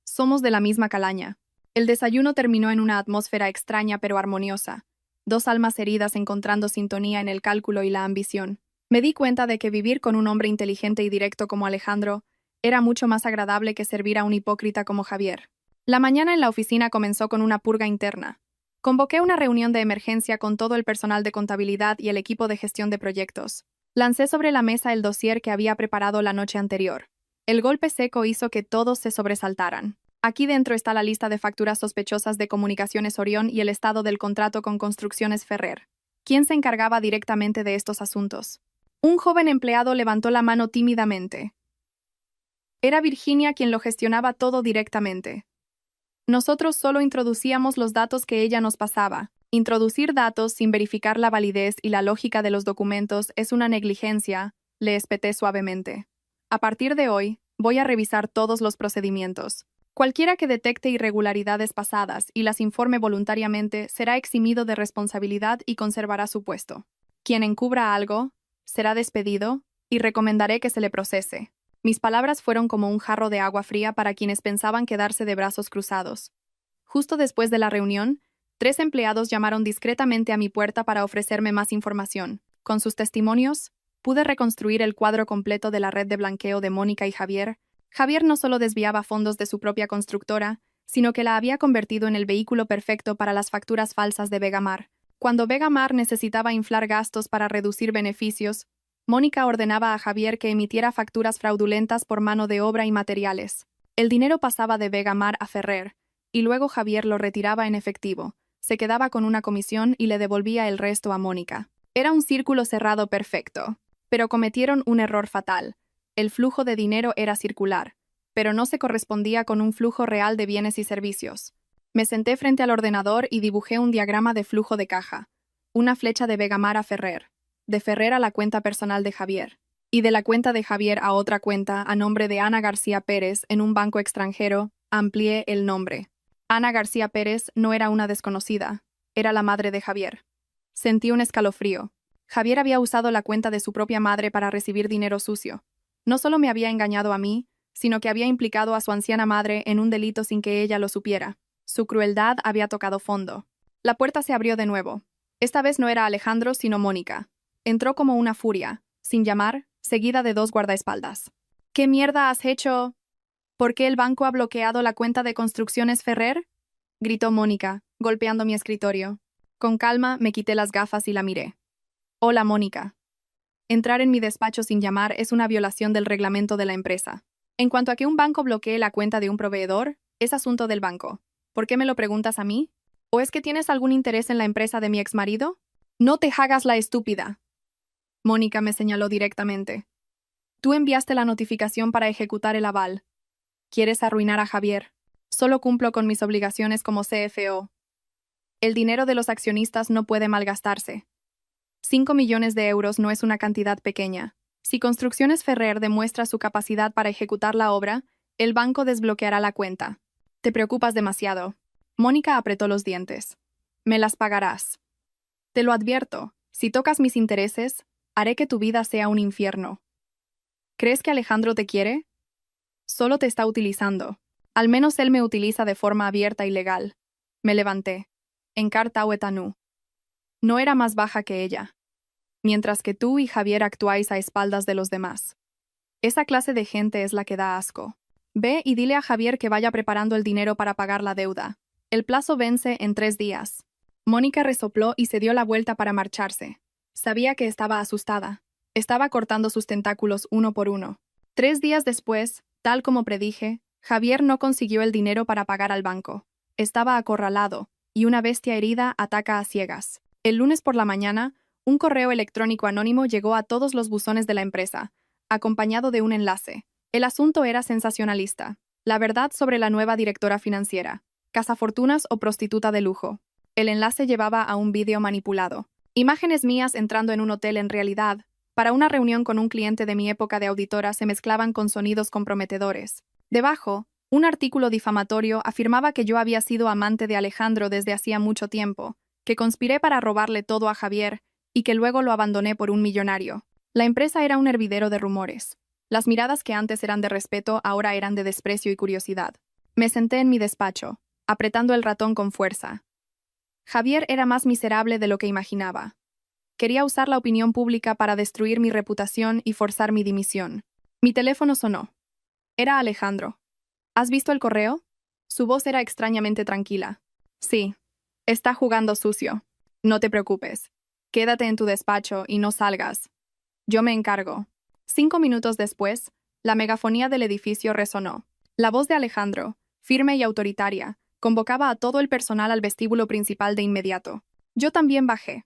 Somos de la misma calaña. El desayuno terminó en una atmósfera extraña pero armoniosa. 2 almas heridas encontrando sintonía en el cálculo y la ambición. Me di cuenta de que vivir con un hombre inteligente y directo como Alejandro era mucho más agradable que servir a un hipócrita como Javier. La mañana en la oficina comenzó con una purga interna. Convoqué una reunión de emergencia con todo el personal de contabilidad y el equipo de gestión de proyectos. Lancé sobre la mesa el dossier que había preparado la noche anterior. El golpe seco hizo que todos se sobresaltaran. Aquí dentro está la lista de facturas sospechosas de Comunicaciones Orión y el estado del contrato con Construcciones Ferrer. ¿Quién se encargaba directamente de estos asuntos? Un joven empleado levantó la mano tímidamente. Era Virginia quien lo gestionaba todo directamente. Nosotros solo introducíamos los datos que ella nos pasaba. Introducir datos sin verificar la validez y la lógica de los documentos es una negligencia, le espeté suavemente. A partir de hoy, voy a revisar todos los procedimientos. Cualquiera que detecte irregularidades pasadas y las informe voluntariamente será eximido de responsabilidad y conservará su puesto. Quien encubra algo, será despedido y recomendaré que se le procese. Mis palabras fueron como un jarro de agua fría para quienes pensaban quedarse de brazos cruzados. Justo después de la reunión, 3 empleados llamaron discretamente a mi puerta para ofrecerme más información. Con sus testimonios, pude reconstruir el cuadro completo de la red de blanqueo de Mónica y Javier. Javier no solo desviaba fondos de su propia constructora, sino que la había convertido en el vehículo perfecto para las facturas falsas de Vegamar. Cuando Vegamar necesitaba inflar gastos para reducir beneficios, Mónica ordenaba a Javier que emitiera facturas fraudulentas por mano de obra y materiales. El dinero pasaba de Vegamar a Ferrer, y luego Javier lo retiraba en efectivo, se quedaba con una comisión y le devolvía el resto a Mónica. Era un círculo cerrado perfecto, pero cometieron un error fatal. El flujo de dinero era circular, pero no se correspondía con un flujo real de bienes y servicios. Me senté frente al ordenador y dibujé un diagrama de flujo de caja. Una flecha de Vegamar a Ferrer, de Ferrer a la cuenta personal de Javier, y de la cuenta de Javier a otra cuenta a nombre de Ana García Pérez en un banco extranjero. Amplié el nombre. Ana García Pérez no era una desconocida, era la madre de Javier. Sentí un escalofrío. Javier había usado la cuenta de su propia madre para recibir dinero sucio. No solo me había engañado a mí, sino que había implicado a su anciana madre en un delito sin que ella lo supiera. Su crueldad había tocado fondo. La puerta se abrió de nuevo. Esta vez no era Alejandro, sino Mónica. Entró como una furia, sin llamar, seguida de 2 guardaespaldas. ¿Qué mierda has hecho? ¿Por qué el banco ha bloqueado la cuenta de Construcciones Ferrer? Gritó Mónica, golpeando mi escritorio. Con calma me quité las gafas y la miré. Hola, Mónica. Entrar en mi despacho sin llamar es una violación del reglamento de la empresa. En cuanto a que un banco bloquee la cuenta de un proveedor, es asunto del banco. ¿Por qué me lo preguntas a mí? ¿O es que tienes algún interés en la empresa de mi exmarido? No te hagas la estúpida. Mónica me señaló directamente. Tú enviaste la notificación para ejecutar el aval. ¿Quieres arruinar a Javier? Solo cumplo con mis obligaciones como CFO. El dinero de los accionistas no puede malgastarse. 5 millones de euros no es una cantidad pequeña. Si Construcciones Ferrer demuestra su capacidad para ejecutar la obra, el banco desbloqueará la cuenta. Te preocupas demasiado. Mónica apretó los dientes. Me las pagarás. Te lo advierto, si tocas mis intereses, haré que tu vida sea un infierno. ¿Crees que Alejandro te quiere? Solo te está utilizando. Al menos él me utiliza de forma abierta y legal. Me levanté. Enkar Tawetanu. No era más baja que ella. Mientras que tú y Javier actuáis a espaldas de los demás. Esa clase de gente es la que da asco. Ve y dile a Javier que vaya preparando el dinero para pagar la deuda. El plazo vence en 3 días. Mónica resopló y se dio la vuelta para marcharse. Sabía que estaba asustada. Estaba cortando sus tentáculos uno por uno. 3 días después, tal como predije, Javier no consiguió el dinero para pagar al banco. Estaba acorralado, y una bestia herida ataca a ciegas. El lunes por la mañana, un correo electrónico anónimo llegó a todos los buzones de la empresa, acompañado de un enlace. El asunto era sensacionalista. La verdad sobre la nueva directora financiera. Cazafortunas o prostituta de lujo. El enlace llevaba a un vídeo manipulado. Imágenes mías entrando en un hotel en realidad. Para una reunión con un cliente de mi época de auditora se mezclaban con sonidos comprometedores. Debajo, un artículo difamatorio afirmaba que yo había sido amante de Alejandro desde hacía mucho tiempo, que conspiré para robarle todo a Javier y que luego lo abandoné por un millonario. La empresa era un hervidero de rumores. Las miradas que antes eran de respeto ahora eran de desprecio y curiosidad. Me senté en mi despacho, apretando el ratón con fuerza. Javier era más miserable de lo que imaginaba. Quería usar la opinión pública para destruir mi reputación y forzar mi dimisión. Mi teléfono sonó. Era Alejandro. ¿Has visto el correo? Su voz era extrañamente tranquila. Sí. Está jugando sucio. No te preocupes. Quédate en tu despacho y no salgas. Yo me encargo. 5 minutos después, la megafonía del edificio resonó. La voz de Alejandro, firme y autoritaria, convocaba a todo el personal al vestíbulo principal de inmediato. Yo también bajé.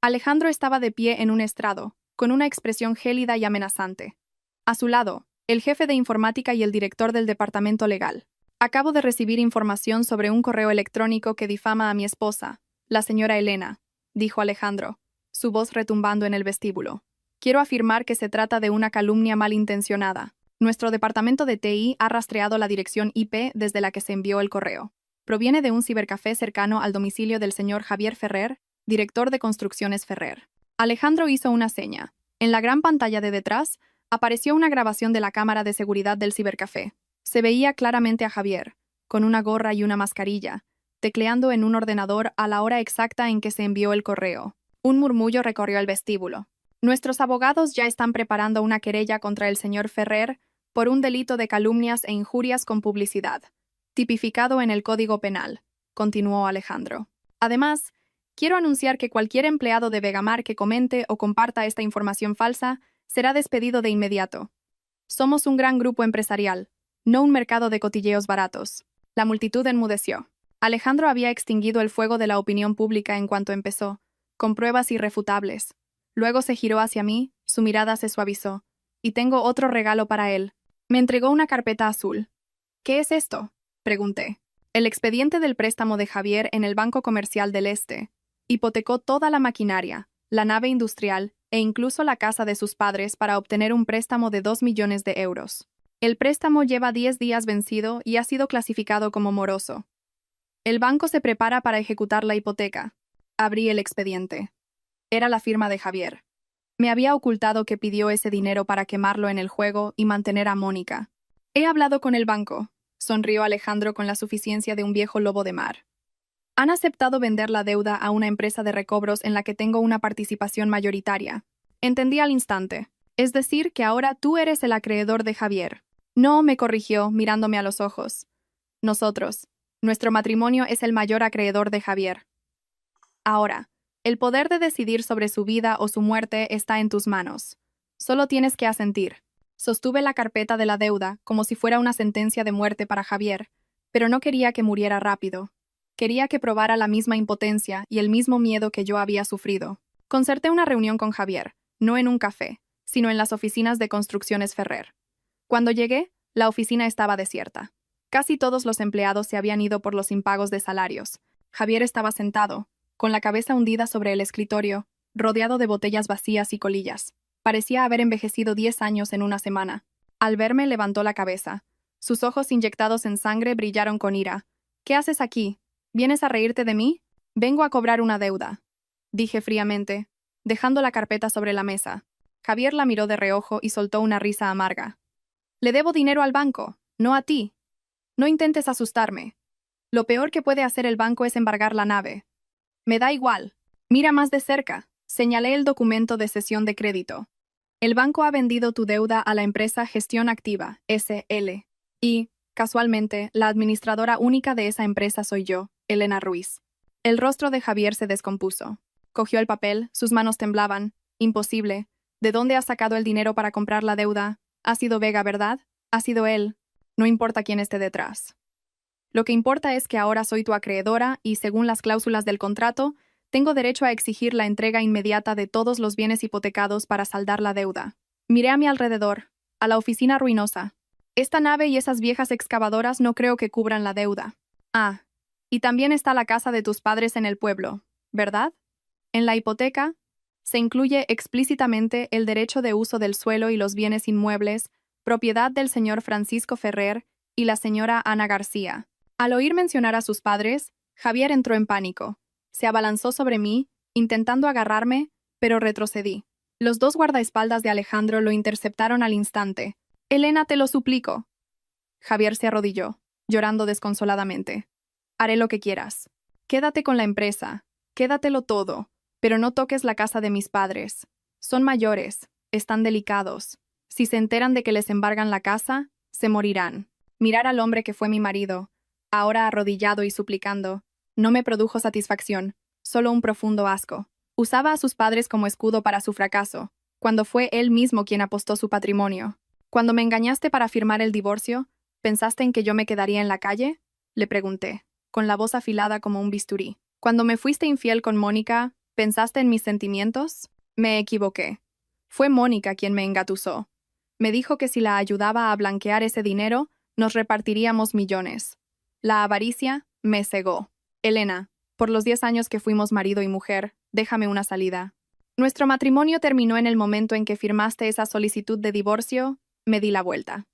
Alejandro estaba de pie en un estrado, con una expresión gélida y amenazante. A su lado, el jefe de informática y el director del departamento legal. Acabo de recibir información sobre un correo electrónico que difama a mi esposa, la señora Elena, dijo Alejandro, su voz retumbando en el vestíbulo. Quiero afirmar que se trata de una calumnia malintencionada. Nuestro departamento de TI ha rastreado la dirección IP desde la que se envió el correo. Proviene de un cibercafé cercano al domicilio del señor Javier Ferrer, director de Construcciones Ferrer. Alejandro hizo una seña. En la gran pantalla de detrás, apareció una grabación de la cámara de seguridad del cibercafé. Se veía claramente a Javier, con una gorra y una mascarilla, tecleando en un ordenador a la hora exacta en que se envió el correo. Un murmullo recorrió el vestíbulo. Nuestros abogados ya están preparando una querella contra el señor Ferrer por un delito de calumnias e injurias con publicidad, tipificado en el Código Penal, continuó Alejandro. Además, quiero anunciar que cualquier empleado de Vegamar que comente o comparta esta información falsa será despedido de inmediato. Somos un gran grupo empresarial, no un mercado de cotilleos baratos. La multitud enmudeció. Alejandro había extinguido el fuego de la opinión pública en cuanto empezó, con pruebas irrefutables. Luego se giró hacia mí, su mirada se suavizó. Y tengo otro regalo para él. Me entregó una carpeta azul. ¿Qué es esto?, pregunté. El expediente del préstamo de Javier en el Banco Comercial del Este. Hipotecó toda la maquinaria, la nave industrial e incluso la casa de sus padres para obtener un préstamo de 2 millones de euros. El préstamo lleva 10 días vencido y ha sido clasificado como moroso. El banco se prepara para ejecutar la hipoteca. Abrí el expediente. Era la firma de Javier. Me había ocultado que pidió ese dinero para quemarlo en el juego y mantener a Mónica. He hablado con el banco, sonrió Alejandro con la suficiencia de un viejo lobo de mar. Han aceptado vender la deuda a una empresa de recobros en la que tengo una participación mayoritaria. Entendí al instante. Es decir, que ahora tú eres el acreedor de Javier. No, me corrigió, mirándome a los ojos. Nosotros. Nuestro matrimonio es el mayor acreedor de Javier. Ahora, el poder de decidir sobre su vida o su muerte está en tus manos. Solo tienes que asentir. Sostuve la carpeta de la deuda como si fuera una sentencia de muerte para Javier, pero no quería que muriera rápido. Quería que probara la misma impotencia y el mismo miedo que yo había sufrido. Concerté una reunión con Javier, no en un café, sino en las oficinas de Construcciones Ferrer. Cuando llegué, la oficina estaba desierta. Casi todos los empleados se habían ido por los impagos de salarios. Javier estaba sentado, con la cabeza hundida sobre el escritorio, rodeado de botellas vacías y colillas. Parecía haber envejecido 10 años en una semana. Al verme, levantó la cabeza. Sus ojos inyectados en sangre brillaron con ira. ¿Qué haces aquí? ¿Vienes a reírte de mí? Vengo a cobrar una deuda, dije fríamente, dejando la carpeta sobre la mesa. Javier la miró de reojo y soltó una risa amarga. Le debo dinero al banco, no a ti. No intentes asustarme. Lo peor que puede hacer el banco es embargar la nave. Me da igual. Mira más de cerca. Señalé el documento de cesión de crédito. El banco ha vendido tu deuda a la empresa Gestión Activa, SL. Y, casualmente, la administradora única de esa empresa soy yo, Elena Ruiz. El rostro de Javier se descompuso. Cogió el papel, sus manos temblaban. Imposible. ¿De dónde has sacado el dinero para comprar la deuda? Ha sido Vega, ¿verdad? Ha sido él. No importa quién esté detrás. Lo que importa es que ahora soy tu acreedora y, según las cláusulas del contrato, tengo derecho a exigir la entrega inmediata de todos los bienes hipotecados para saldar la deuda. Miré a mi alrededor, a la oficina ruinosa. Esta nave y esas viejas excavadoras no creo que cubran la deuda. Ah, y también está la casa de tus padres en el pueblo, ¿verdad? En la hipoteca se incluye explícitamente el derecho de uso del suelo y los bienes inmuebles, propiedad del señor Francisco Ferrer y la señora Ana García. Al oír mencionar a sus padres, Javier entró en pánico. Se abalanzó sobre mí, intentando agarrarme, pero retrocedí. Los dos guardaespaldas de Alejandro lo interceptaron al instante. «Elena, te lo suplico». Javier se arrodilló, llorando desconsoladamente. «Haré lo que quieras. Quédate con la empresa. Quédatelo todo. Pero no toques la casa de mis padres. Son mayores. Están delicados. Si se enteran de que les embargan la casa, se morirán». Mirar al hombre que fue mi marido, ahora arrodillado y suplicando, no me produjo satisfacción, solo un profundo asco. Usaba a sus padres como escudo para su fracaso, cuando fue él mismo quien apostó su patrimonio. «Cuando me engañaste para firmar el divorcio, ¿pensaste en que yo me quedaría en la calle?», le pregunté, con la voz afilada como un bisturí. «Cuando me fuiste infiel con Mónica, ¿pensaste en mis sentimientos?». Me equivoqué. Fue Mónica quien me engatusó. Me dijo que si la ayudaba a blanquear ese dinero, nos repartiríamos millones. La avaricia me cegó. «Elena, por los 10 años que fuimos marido y mujer, déjame una salida». Nuestro matrimonio terminó en el momento en que firmaste esa solicitud de divorcio. Me di la vuelta.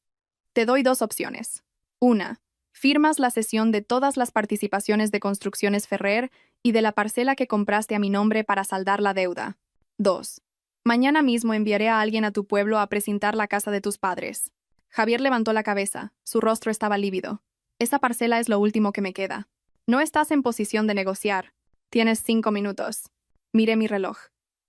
Te doy 2 opciones. 1. Firmas la cesión de todas las participaciones de Construcciones Ferrer y de la parcela que compraste a mi nombre para saldar la deuda. 2. Mañana mismo enviaré a alguien a tu pueblo a precintar la casa de tus padres. Javier levantó la cabeza, su rostro estaba lívido. Esa parcela es lo último que me queda. No estás en posición de negociar. Tienes 5 minutos. Miré mi reloj.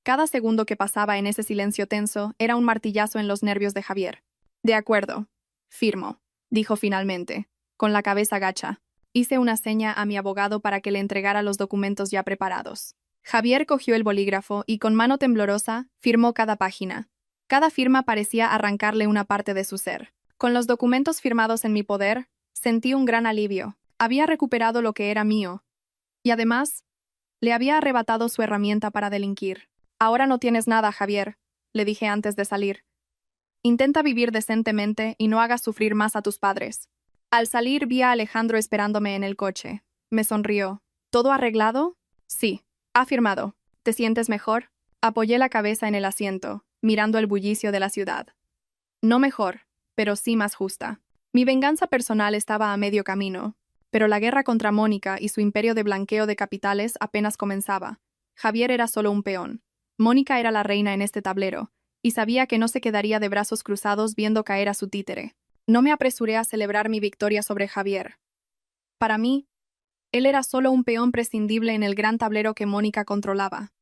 Cada segundo que pasaba en ese silencio tenso era un martillazo en los nervios de Javier. De acuerdo. Firmo, dijo finalmente, con la cabeza gacha. Hice una seña a mi abogado para que le entregara los documentos ya preparados. Javier cogió el bolígrafo y con mano temblorosa firmó cada página. Cada firma parecía arrancarle una parte de su ser. Con los documentos firmados en mi poder, sentí un gran alivio. Había recuperado lo que era mío. Y además, le había arrebatado su herramienta para delinquir. Ahora no tienes nada, Javier, le dije antes de salir. Intenta vivir decentemente y no hagas sufrir más a tus padres. Al salir vi a Alejandro esperándome en el coche. Me sonrió. ¿Todo arreglado? Sí. Ha firmado. ¿Te sientes mejor? Apoyé la cabeza en el asiento, mirando el bullicio de la ciudad. No mejor, pero sí más justa. Mi venganza personal estaba a medio camino, pero la guerra contra Mónica y su imperio de blanqueo de capitales apenas comenzaba. Javier era solo un peón. Mónica era la reina en este tablero, y sabía que no se quedaría de brazos cruzados viendo caer a su títere. No me apresuré a celebrar mi victoria sobre Javier. Para mí, él era solo un peón prescindible en el gran tablero que Mónica controlaba.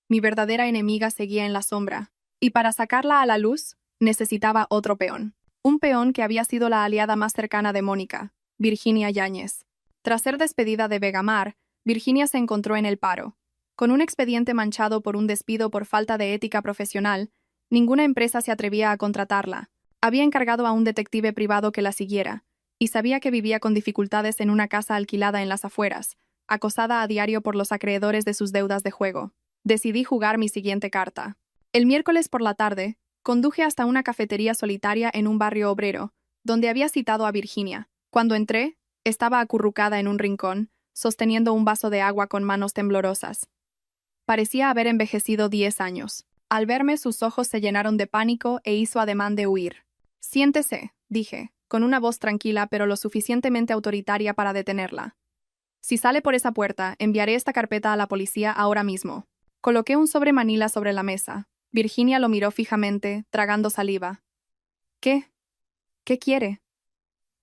Mi verdadera enemiga seguía en la sombra, y para sacarla a la luz, necesitaba otro peón. Un peón que había sido la aliada más cercana de Mónica, Virginia Yáñez. Tras ser despedida de Vegamar, Virginia se encontró en el paro. Con un expediente manchado por un despido por falta de ética profesional, ninguna empresa se atrevía a contratarla. Había encargado a un detective privado que la siguiera, y sabía que vivía con dificultades en una casa alquilada en las afueras, acosada a diario por los acreedores de sus deudas de juego. Decidí jugar mi siguiente carta. El miércoles por la tarde, conduje hasta una cafetería solitaria en un barrio obrero, donde había citado a Virginia. Cuando entré, estaba acurrucada en un rincón, sosteniendo un vaso de agua con manos temblorosas. Parecía haber envejecido 10 años. Al verme, sus ojos se llenaron de pánico e hizo ademán de huir. «Siéntese», dije, con una voz tranquila pero lo suficientemente autoritaria para detenerla. «Si sale por esa puerta, enviaré esta carpeta a la policía ahora mismo». Coloqué un sobre manila sobre la mesa. Virginia lo miró fijamente, tragando saliva. «¿Qué? ¿Qué quiere?»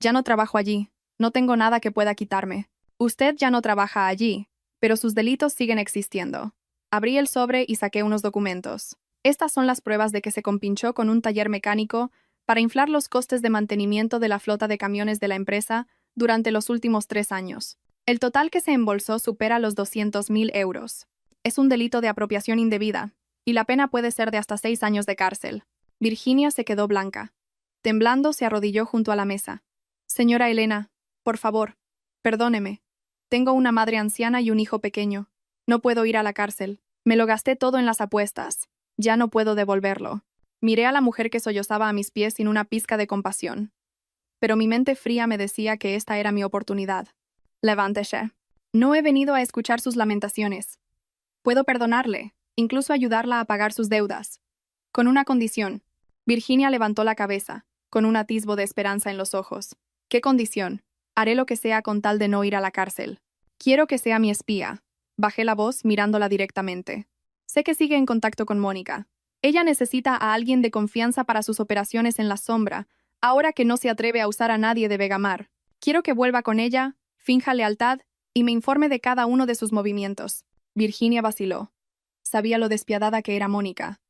«Ya no trabajo allí. No tengo nada que pueda quitarme». «Usted ya no trabaja allí, pero sus delitos siguen existiendo». Abrí el sobre y saqué unos documentos. Estas son las pruebas de que se compinchó con un taller mecánico para inflar los costes de mantenimiento de la flota de camiones de la empresa durante los últimos 3 años. El total que se embolsó supera los 200.000 euros. Es un delito de apropiación indebida, y la pena puede ser de hasta 6 años de cárcel. Virginia se quedó blanca. Temblando, se arrodilló junto a la mesa. «Señora Elena, por favor, perdóneme. Tengo una madre anciana y un hijo pequeño. No puedo ir a la cárcel. Me lo gasté todo en las apuestas. Ya no puedo devolverlo». Miré a la mujer que sollozaba a mis pies sin una pizca de compasión. Pero mi mente fría me decía que esta era mi oportunidad. «Levántese. No he venido a escuchar sus lamentaciones. Puedo perdonarle, incluso ayudarla a pagar sus deudas. Con una condición». Virginia levantó la cabeza, con un atisbo de esperanza en los ojos. «¿Qué condición?» «Haré lo que sea con tal de no ir a la cárcel. Quiero que sea mi espía». Bajé la voz mirándola directamente. «Sé que sigue en contacto con Mónica. Ella necesita a alguien de confianza para sus operaciones en la sombra, ahora que no se atreve a usar a nadie de Vegamar. Quiero que vuelva con ella, finja lealtad y me informe de cada uno de sus movimientos». Virginia vaciló. Sabía lo despiadada que era Mónica,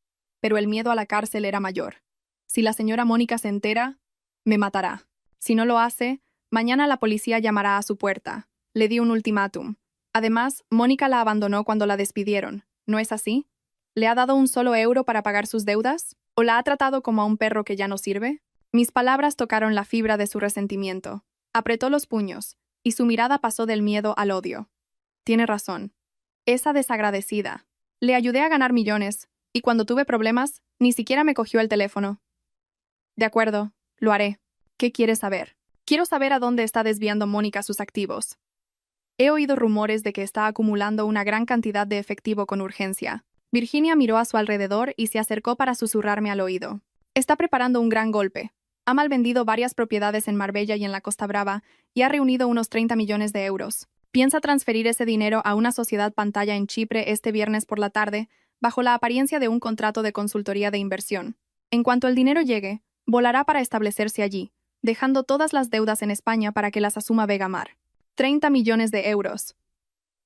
pero el miedo a la cárcel era mayor. Si la señora Mónica se entera, me matará. Si no lo hace, mañana la policía llamará a su puerta. Le di un ultimátum. Además, Mónica la abandonó cuando la despidieron, ¿no es así? ¿Le ha dado un solo euro para pagar sus deudas? ¿O la ha tratado como a un perro que ya no sirve? Mis palabras tocaron la fibra de su resentimiento. Apretó los puños, y su mirada pasó del miedo al odio. Tiene razón. Esa desagradecida. Le ayudé a ganar millones, y cuando tuve problemas, ni siquiera me cogió el teléfono. De acuerdo, lo haré. ¿Qué quieres saber? Quiero saber a dónde está desviando Mónica sus activos. He oído rumores de que está acumulando una gran cantidad de efectivo con urgencia. Virginia miró a su alrededor y se acercó para susurrarme al oído. Está preparando un gran golpe. Ha malvendido varias propiedades en Marbella y en la Costa Brava y ha reunido unos 30 millones de euros. Piensa transferir ese dinero a una sociedad pantalla en Chipre este viernes por la tarde, bajo la apariencia de un contrato de consultoría de inversión. En cuanto el dinero llegue, volará para establecerse allí, dejando todas las deudas en España para que las asuma Vegamar. 30 millones de euros.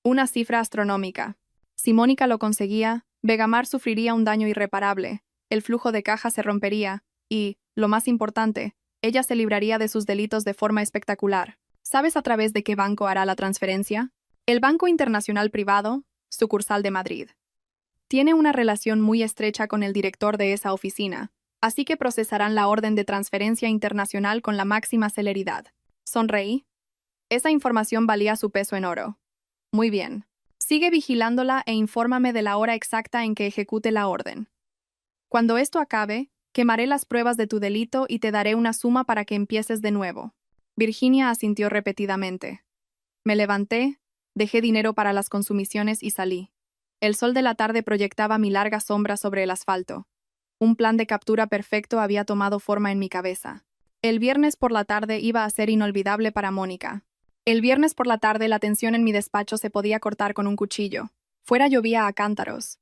Una cifra astronómica. Si Mónica lo conseguía, Vegamar sufriría un daño irreparable, el flujo de caja se rompería y, lo más importante, ella se libraría de sus delitos de forma espectacular. ¿Sabes a través de qué banco hará la transferencia? El Banco Internacional Privado, sucursal de Madrid. Tiene una relación muy estrecha con el director de esa oficina, así que procesarán la orden de transferencia internacional con la máxima celeridad. Sonreí. Esa información valía su peso en oro. Muy bien. Sigue vigilándola e infórmame de la hora exacta en que ejecute la orden. Cuando esto acabe, quemaré las pruebas de tu delito y te daré una suma para que empieces de nuevo. Virginia asintió repetidamente. Me levanté, dejé dinero para las consumiciones y salí. El sol de la tarde proyectaba mi larga sombra sobre el asfalto. Un plan de captura perfecto había tomado forma en mi cabeza. El viernes por la tarde iba a ser inolvidable para Mónica. El viernes por la tarde la tensión en mi despacho se podía cortar con un cuchillo. Fuera llovía a cántaros.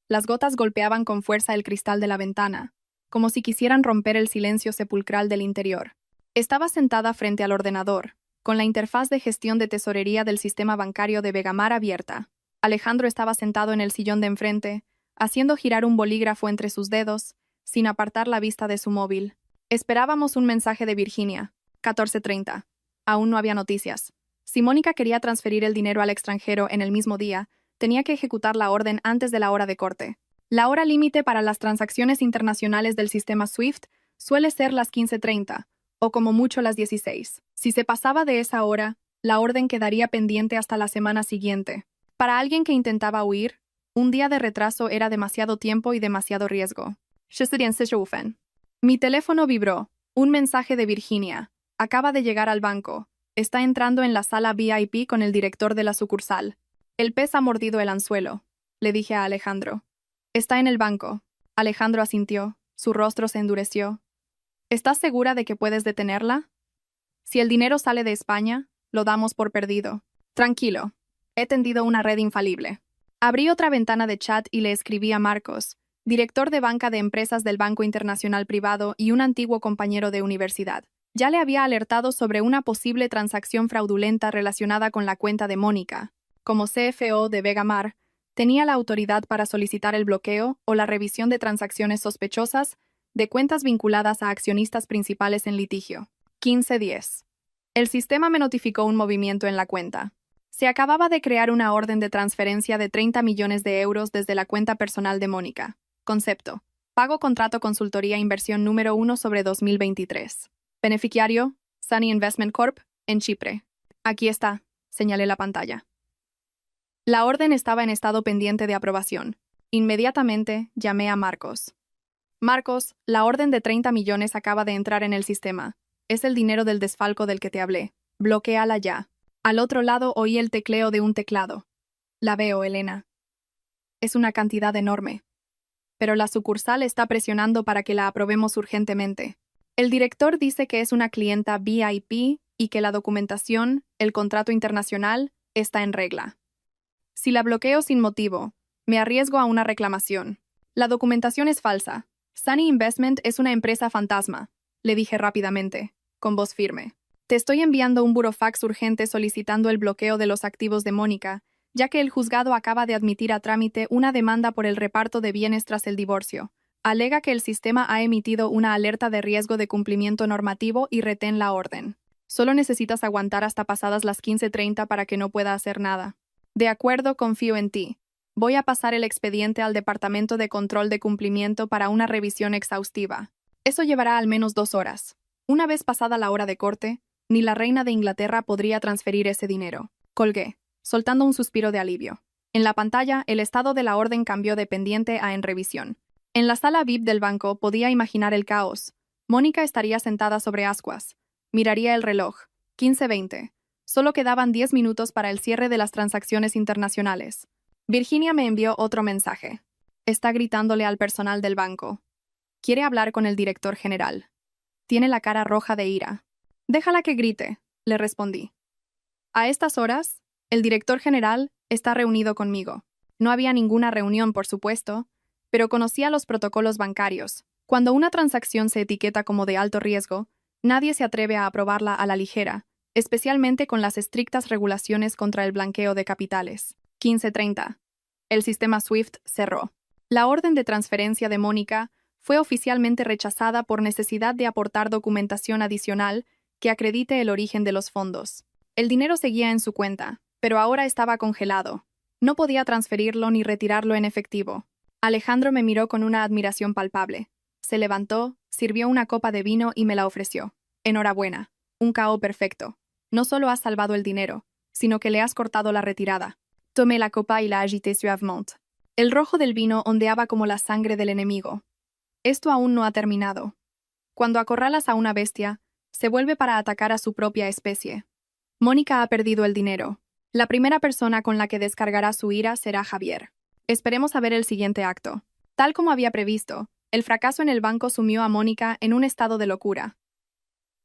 Las gotas golpeaban con fuerza el cristal de la ventana, como si quisieran romper el silencio sepulcral del interior. Estaba sentada frente al ordenador, con la interfaz de gestión de tesorería del sistema bancario de Vegamar abierta. Alejandro estaba sentado en el sillón de enfrente, haciendo girar un bolígrafo entre sus dedos, sin apartar la vista de su móvil. Esperábamos un mensaje de Virginia. 14:30. Aún no había noticias. Si Mónica quería transferir el dinero al extranjero en el mismo día, tenía que ejecutar la orden antes de la hora de corte. La hora límite para las transacciones internacionales del sistema SWIFT suele ser las 15:30, o como mucho las 16. Si se pasaba de esa hora, la orden quedaría pendiente hasta la semana siguiente. Para alguien que intentaba huir, un día de retraso era demasiado tiempo y demasiado riesgo. Mi teléfono vibró. Un mensaje de Virginia. Acaba de llegar al banco. Está entrando en la sala VIP con el director de la sucursal. El pez ha mordido el anzuelo, le dije a Alejandro. Está en el banco. Alejandro asintió. Su rostro se endureció. ¿Estás segura de que puedes detenerla? Si el dinero sale de España, lo damos por perdido. Tranquilo. He tendido una red infalible. Abrí otra ventana de chat y le escribí a Marcos, director de banca de empresas del Banco Internacional Privado y un antiguo compañero de universidad. Ya le había alertado sobre una posible transacción fraudulenta relacionada con la cuenta de Mónica. Como CFO de Vegamar, tenía la autoridad para solicitar el bloqueo o la revisión de transacciones sospechosas de cuentas vinculadas a accionistas principales en litigio. 15:10. El sistema me notificó un movimiento en la cuenta. Se acababa de crear una orden de transferencia de 30 millones de euros desde la cuenta personal de Mónica. Concepto. Pago contrato consultoría inversión número 1/2023. Beneficiario, Sunny Investment Corp, en Chipre. Aquí está, señalé la pantalla. La orden estaba en estado pendiente de aprobación. Inmediatamente llamé a Marcos. Marcos, la orden de 30 millones acaba de entrar en el sistema. Es el dinero del desfalco del que te hablé. Bloquéala ya. Al otro lado oí el tecleo de un teclado. La veo, Elena. Es una cantidad enorme. Pero la sucursal está presionando para que la aprobemos urgentemente. El director dice que es una clienta VIP y que la documentación, el contrato internacional, está en regla. Si la bloqueo sin motivo, me arriesgo a una reclamación. La documentación es falsa. Sunny Investment es una empresa fantasma, le dije rápidamente, con voz firme. Te estoy enviando un burofax urgente solicitando el bloqueo de los activos de Mónica, ya que el juzgado acaba de admitir a trámite una demanda por el reparto de bienes tras el divorcio. Alega que el sistema ha emitido una alerta de riesgo de cumplimiento normativo y retén la orden. Solo necesitas aguantar hasta pasadas las 15:30 para que no pueda hacer nada. De acuerdo, confío en ti. Voy a pasar el expediente al Departamento de Control de Cumplimiento para una revisión exhaustiva. Eso llevará al menos 2 horas. Una vez pasada la hora de corte, ni la reina de Inglaterra podría transferir ese dinero. Colgué, soltando un suspiro de alivio. En la pantalla, el estado de la orden cambió de pendiente a en revisión. En la sala VIP del banco podía imaginar el caos. Mónica estaría sentada sobre ascuas. Miraría el reloj. 15:20. Solo quedaban 10 minutos para el cierre de las transacciones internacionales. Virginia me envió otro mensaje. Está gritándole al personal del banco. Quiere hablar con el director general. Tiene la cara roja de ira. Déjala que grite, le respondí. A estas horas, el director general está reunido conmigo. No había ninguna reunión, por supuesto, pero conocía los protocolos bancarios. Cuando una transacción se etiqueta como de alto riesgo, nadie se atreve a aprobarla a la ligera, especialmente con las estrictas regulaciones contra el blanqueo de capitales. 15:30. El sistema SWIFT cerró. La orden de transferencia de Mónica fue oficialmente rechazada por necesidad de aportar documentación adicional que acredite el origen de los fondos. El dinero seguía en su cuenta, pero ahora estaba congelado. No podía transferirlo ni retirarlo en efectivo. Alejandro me miró con una admiración palpable. Se levantó, sirvió una copa de vino y me la ofreció. Enhorabuena. Un KO perfecto. No solo has salvado el dinero, sino que le has cortado la retirada. Tomé la copa y la agité suavemente. El rojo del vino ondeaba como la sangre del enemigo. Esto aún no ha terminado. Cuando acorralas a una bestia, se vuelve para atacar a su propia especie. Mónica ha perdido el dinero. La primera persona con la que descargará su ira será Javier. Esperemos a ver el siguiente acto. Tal como había previsto, el fracaso en el banco sumió a Mónica en un estado de locura.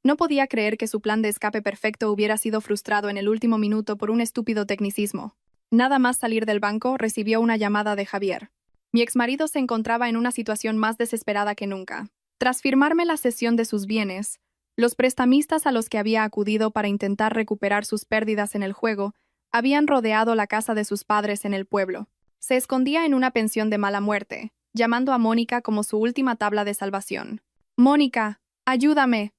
No podía creer que su plan de escape perfecto hubiera sido frustrado en el último minuto por un estúpido tecnicismo. Nada más salir del banco, recibió una llamada de Javier. Mi exmarido se encontraba en una situación más desesperada que nunca. Tras firmarme la cesión de sus bienes, los prestamistas a los que había acudido para intentar recuperar sus pérdidas en el juego habían rodeado la casa de sus padres en el pueblo. Se escondía en una pensión de mala muerte, llamando a Mónica como su última tabla de salvación. «Mónica, ayúdame».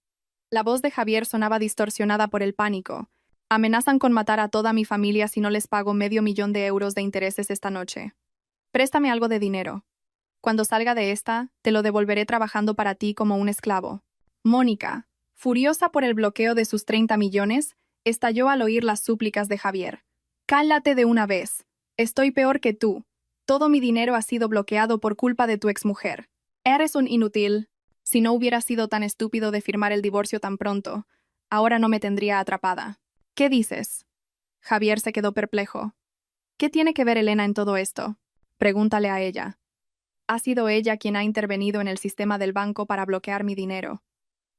La voz de Javier sonaba distorsionada por el pánico. «Amenazan con matar a toda mi familia si no les pago $500,000 de intereses esta noche. Préstame algo de dinero. Cuando salga de esta, te lo devolveré trabajando para ti como un esclavo». Mónica, furiosa por el bloqueo de sus 30 millones, estalló al oír las súplicas de Javier. «Cálate de una vez. Estoy peor que tú. Todo mi dinero ha sido bloqueado por culpa de tu exmujer. Eres un inútil. Si no hubiera sido tan estúpido de firmar el divorcio tan pronto, ahora no me tendría atrapada». «¿Qué dices?» Javier se quedó perplejo. «¿Qué tiene que ver Elena en todo esto?» «Pregúntale a ella. Ha sido ella quien ha intervenido en el sistema del banco para bloquear mi dinero.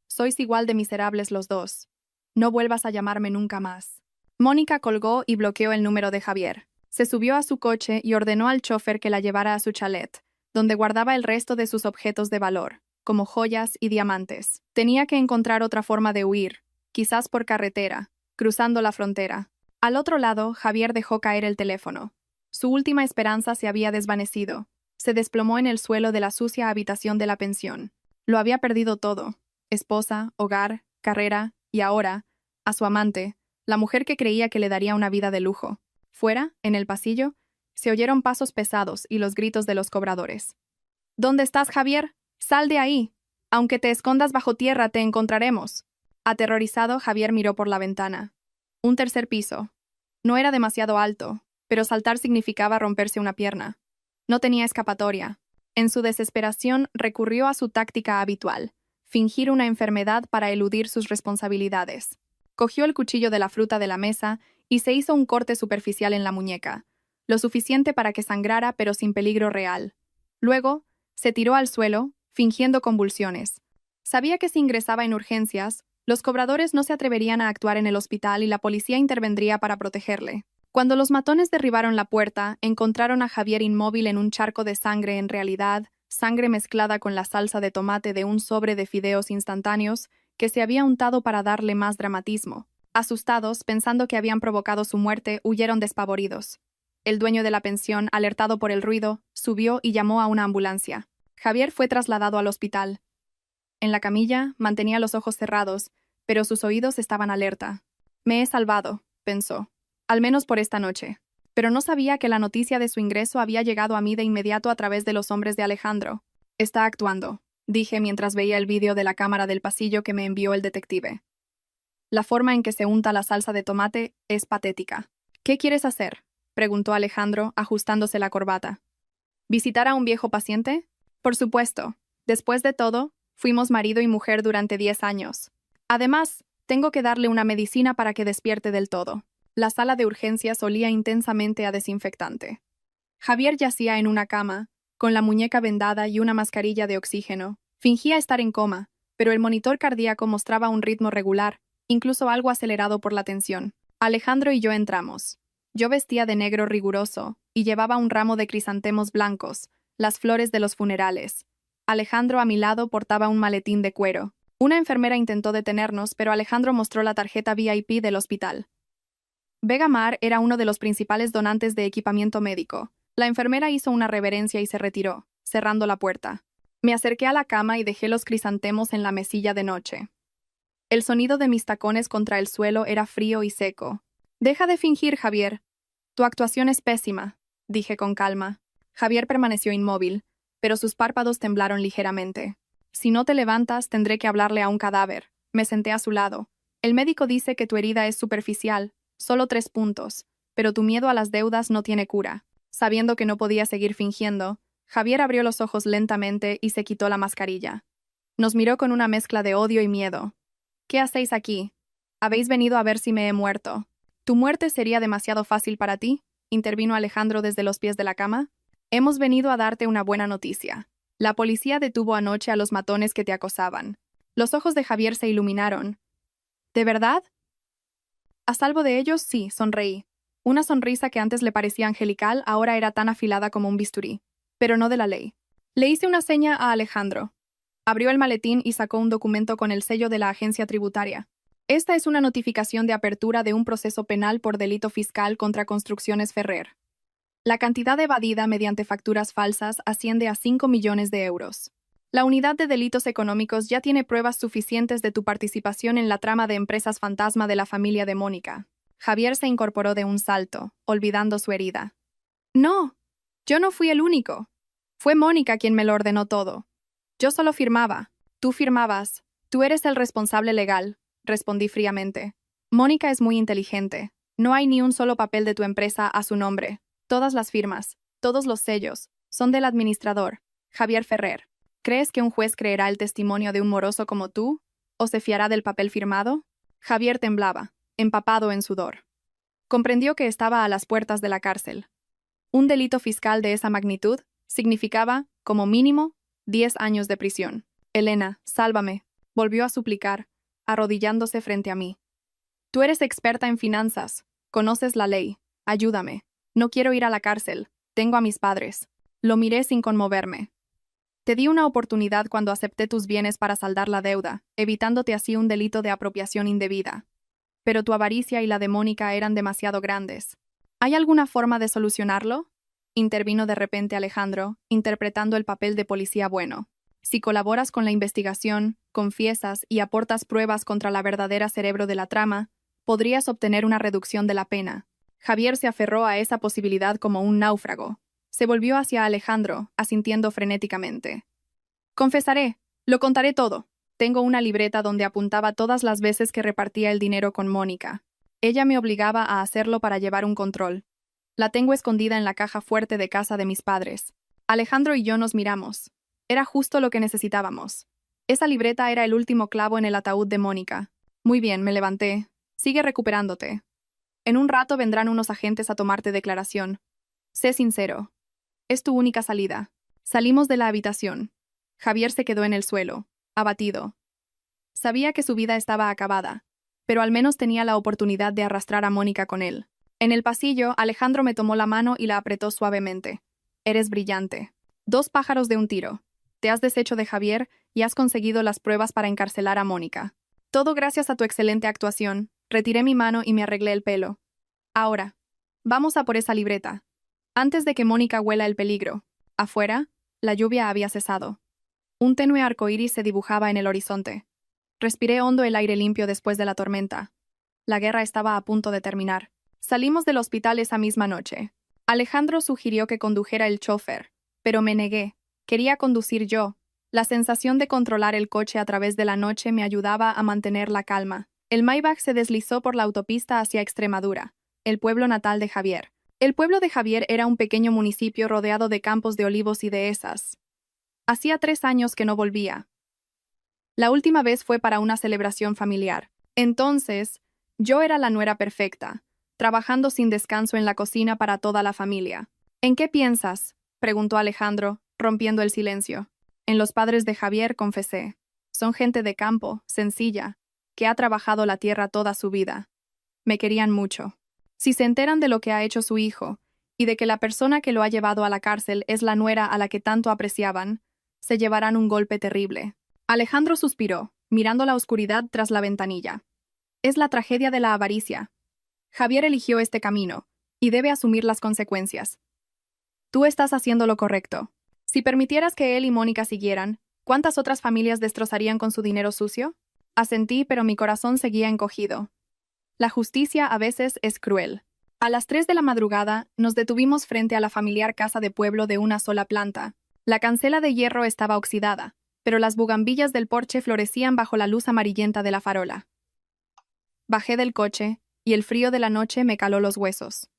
Sois igual de miserables los dos. No vuelvas a llamarme nunca más». Mónica colgó y bloqueó el número de Javier. Se subió a su coche y ordenó al chofer que la llevara a su chalet, donde guardaba el resto de sus objetos de valor, como joyas y diamantes. Tenía que encontrar otra forma de huir, quizás por carretera, cruzando la frontera. Al otro lado, Javier dejó caer el teléfono. Su última esperanza se había desvanecido. Se desplomó en el suelo de la sucia habitación de la pensión. Lo había perdido todo: esposa, hogar, carrera y ahora, a su amante, la mujer que creía que le daría una vida de lujo. Fuera, en el pasillo, se oyeron pasos pesados y los gritos de los cobradores. «¿Dónde estás, Javier? ¡Sal de ahí! Aunque te escondas bajo tierra, te encontraremos». Aterrorizado, Javier miró por la ventana. Un tercer piso. No era demasiado alto, pero saltar significaba romperse una pierna. No tenía escapatoria. En su desesperación, recurrió a su táctica habitual: fingir una enfermedad para eludir sus responsabilidades. Cogió el cuchillo de la fruta de la mesa y se hizo un corte superficial en la muñeca, lo suficiente para que sangrara pero sin peligro real. Luego, se tiró al suelo, fingiendo convulsiones. Sabía que si ingresaba en urgencias, los cobradores no se atreverían a actuar en el hospital y la policía intervendría para protegerle. Cuando los matones derribaron la puerta, encontraron a Javier inmóvil en un charco de sangre, en realidad, sangre mezclada con la salsa de tomate de un sobre de fideos instantáneos que se había untado para darle más dramatismo. Asustados, pensando que habían provocado su muerte, huyeron despavoridos. El dueño de la pensión, alertado por el ruido, subió y llamó a una ambulancia. Javier fue trasladado al hospital. En la camilla, mantenía los ojos cerrados, pero sus oídos estaban alerta. «Me he salvado», pensó. «Al menos por esta noche». Pero no sabía que la noticia de su ingreso había llegado a mí de inmediato a través de los hombres de Alejandro. «Está actuando», dije mientras veía el vídeo de la cámara del pasillo que me envió el detective. La forma en que se unta la salsa de tomate es patética. «¿Qué quieres hacer?», preguntó Alejandro, ajustándose la corbata. «¿Visitar a un viejo paciente?». «Por supuesto. Después de todo, fuimos marido y mujer durante 10 años. Además, tengo que darle una medicina para que despierte del todo». La sala de urgencias olía intensamente a desinfectante. Javier yacía en una cama, con la muñeca vendada y una mascarilla de oxígeno. Fingía estar en coma, pero el monitor cardíaco mostraba un ritmo regular, incluso algo acelerado por la tensión. Alejandro y yo entramos. Yo vestía de negro riguroso y llevaba un ramo de crisantemos blancos, las flores de los funerales. Alejandro a mi lado portaba un maletín de cuero. Una enfermera intentó detenernos, pero Alejandro mostró la tarjeta VIP del hospital. Vega Mar era uno de los principales donantes de equipamiento médico. La enfermera hizo una reverencia y se retiró, cerrando la puerta. Me acerqué a la cama y dejé los crisantemos en la mesilla de noche. El sonido de mis tacones contra el suelo era frío y seco. Deja de fingir, Javier. Tu actuación es pésima, dije con calma. Javier permaneció inmóvil, pero sus párpados temblaron ligeramente. Si no te levantas, tendré que hablarle a un cadáver. Me senté a su lado. El médico dice que tu herida es superficial, solo 3 puntos, pero tu miedo a las deudas no tiene cura. Sabiendo que no podía seguir fingiendo, Javier abrió los ojos lentamente y se quitó la mascarilla. Nos miró con una mezcla de odio y miedo. ¿Qué hacéis aquí? Habéis venido a ver si me he muerto. ¿Tu muerte sería demasiado fácil para ti?, intervino Alejandro desde los pies de la cama. Hemos venido a darte una buena noticia. La policía detuvo anoche a los matones que te acosaban. Los ojos de Javier se iluminaron. ¿De verdad? A salvo de ellos, sí, sonreí. Una sonrisa que antes le parecía angelical ahora era tan afilada como un bisturí. Pero no de la ley. Le hice una seña a Alejandro. Abrió el maletín y sacó un documento con el sello de la agencia tributaria. Esta es una notificación de apertura de un proceso penal por delito fiscal contra Construcciones Ferrer. La cantidad evadida mediante facturas falsas asciende a 5 millones de euros. La unidad de delitos económicos ya tiene pruebas suficientes de tu participación en la trama de empresas fantasma de la familia de Mónica. Javier se incorporó de un salto, olvidando su herida. No, yo no fui el único. Fue Mónica quien me lo ordenó todo. Yo solo firmaba. Tú firmabas. Tú eres el responsable legal, respondí fríamente. Mónica es muy inteligente. No hay ni un solo papel de tu empresa a su nombre. Todas las firmas, todos los sellos, son del administrador, Javier Ferrer. ¿Crees que un juez creerá el testimonio de un moroso como tú? ¿O se fiará del papel firmado? Javier temblaba, empapado en sudor. Comprendió que estaba a las puertas de la cárcel. Un delito fiscal de esa magnitud significaba, como mínimo, 10 años de prisión. Elena, sálvame, volvió a suplicar, arrodillándose frente a mí. Tú eres experta en finanzas, conoces la ley, ayúdame. No quiero ir a la cárcel, tengo a mis padres. Lo miré sin conmoverme. Te di una oportunidad cuando acepté tus bienes para saldar la deuda, evitándote así un delito de apropiación indebida. Pero tu avaricia y la de Mónica eran demasiado grandes. ¿Hay alguna forma de solucionarlo?, intervino de repente Alejandro, interpretando el papel de policía bueno. Si colaboras con la investigación, confiesas y aportas pruebas contra la verdadera cerebro de la trama, podrías obtener una reducción de la pena. Javier se aferró a esa posibilidad como un náufrago. Se volvió hacia Alejandro, asintiendo frenéticamente. Confesaré, lo contaré todo. Tengo una libreta donde apuntaba todas las veces que repartía el dinero con Mónica. Ella me obligaba a hacerlo para llevar un control. La tengo escondida en la caja fuerte de casa de mis padres. Alejandro y yo nos miramos. Era justo lo que necesitábamos. Esa libreta era el último clavo en el ataúd de Mónica. Muy bien, me levanté. Sigue recuperándote. En un rato vendrán unos agentes a tomarte declaración. Sé sincero. Es tu única salida. Salimos de la habitación. Javier se quedó en el suelo, abatido. Sabía que su vida estaba acabada, pero al menos tenía la oportunidad de arrastrar a Mónica con él. En el pasillo, Alejandro me tomó la mano y la apretó suavemente. Eres brillante. 2 pájaros de un tiro. Te has deshecho de Javier y has conseguido las pruebas para encarcelar a Mónica. Todo gracias a tu excelente actuación. Retiré mi mano y me arreglé el pelo. Ahora, vamos a por esa libreta. Antes de que Mónica huela el peligro. Afuera, la lluvia había cesado. Un tenue arcoíris se dibujaba en el horizonte. Respiré hondo el aire limpio después de la tormenta. La guerra estaba a punto de terminar. Salimos del hospital esa misma noche. Alejandro sugirió que condujera el chofer, pero me negué. Quería conducir yo. La sensación de controlar el coche a través de la noche me ayudaba a mantener la calma. El Maybach se deslizó por la autopista hacia Extremadura, el pueblo natal de Javier. El pueblo de Javier era un pequeño municipio rodeado de campos de olivos y dehesas. Hacía 3 años que no volvía. La última vez fue para una celebración familiar. Entonces, yo era la nuera perfecta, trabajando sin descanso en la cocina para toda la familia. ¿En qué piensas?, preguntó Alejandro, rompiendo el silencio. En los padres de Javier, confesé. Son gente de campo, sencilla, que ha trabajado la tierra toda su vida. Me querían mucho. Si se enteran de lo que ha hecho su hijo, y de que la persona que lo ha llevado a la cárcel es la nuera a la que tanto apreciaban, se llevarán un golpe terrible. Alejandro suspiró, mirando la oscuridad tras la ventanilla. Es la tragedia de la avaricia. Javier eligió este camino, y debe asumir las consecuencias. Tú estás haciendo lo correcto. Si permitieras que él y Mónica siguieran, ¿cuántas otras familias destrozarían con su dinero sucio? Asentí, pero mi corazón seguía encogido. La justicia a veces es cruel. A las 3 de la madrugada, nos detuvimos frente a la familiar casa de pueblo de una sola planta. La cancela de hierro estaba oxidada, pero las bugambillas del porche florecían bajo la luz amarillenta de la farola. Bajé del coche, y el frío de la noche me caló los huesos.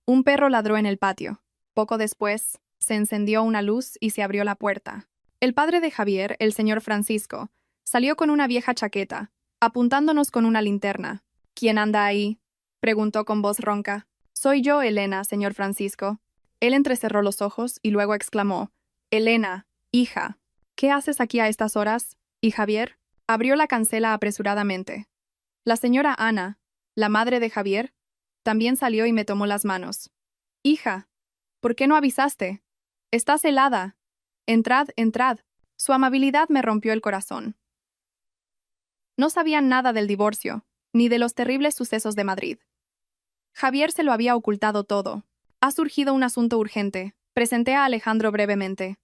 Un perro ladró en el patio. Poco después, se encendió una luz y se abrió la puerta. El padre de Javier, el señor Francisco, salió con una vieja chaqueta, apuntándonos con una linterna. ¿Quién anda ahí?, preguntó con voz ronca. Soy yo, Elena, señor Francisco. Él entrecerró los ojos y luego exclamó: Elena, hija, ¿qué haces aquí a estas horas? ¿Y Javier? Abrió la cancela apresuradamente. La señora Ana, la madre de Javier, también salió y me tomó las manos. Hija, ¿por qué no avisaste? Estás helada. Entrad, entrad. Su amabilidad me rompió el corazón. No sabían nada del divorcio, ni de los terribles sucesos de Madrid. Javier se lo había ocultado todo. Ha surgido un asunto urgente. Presenté a Alejandro brevemente.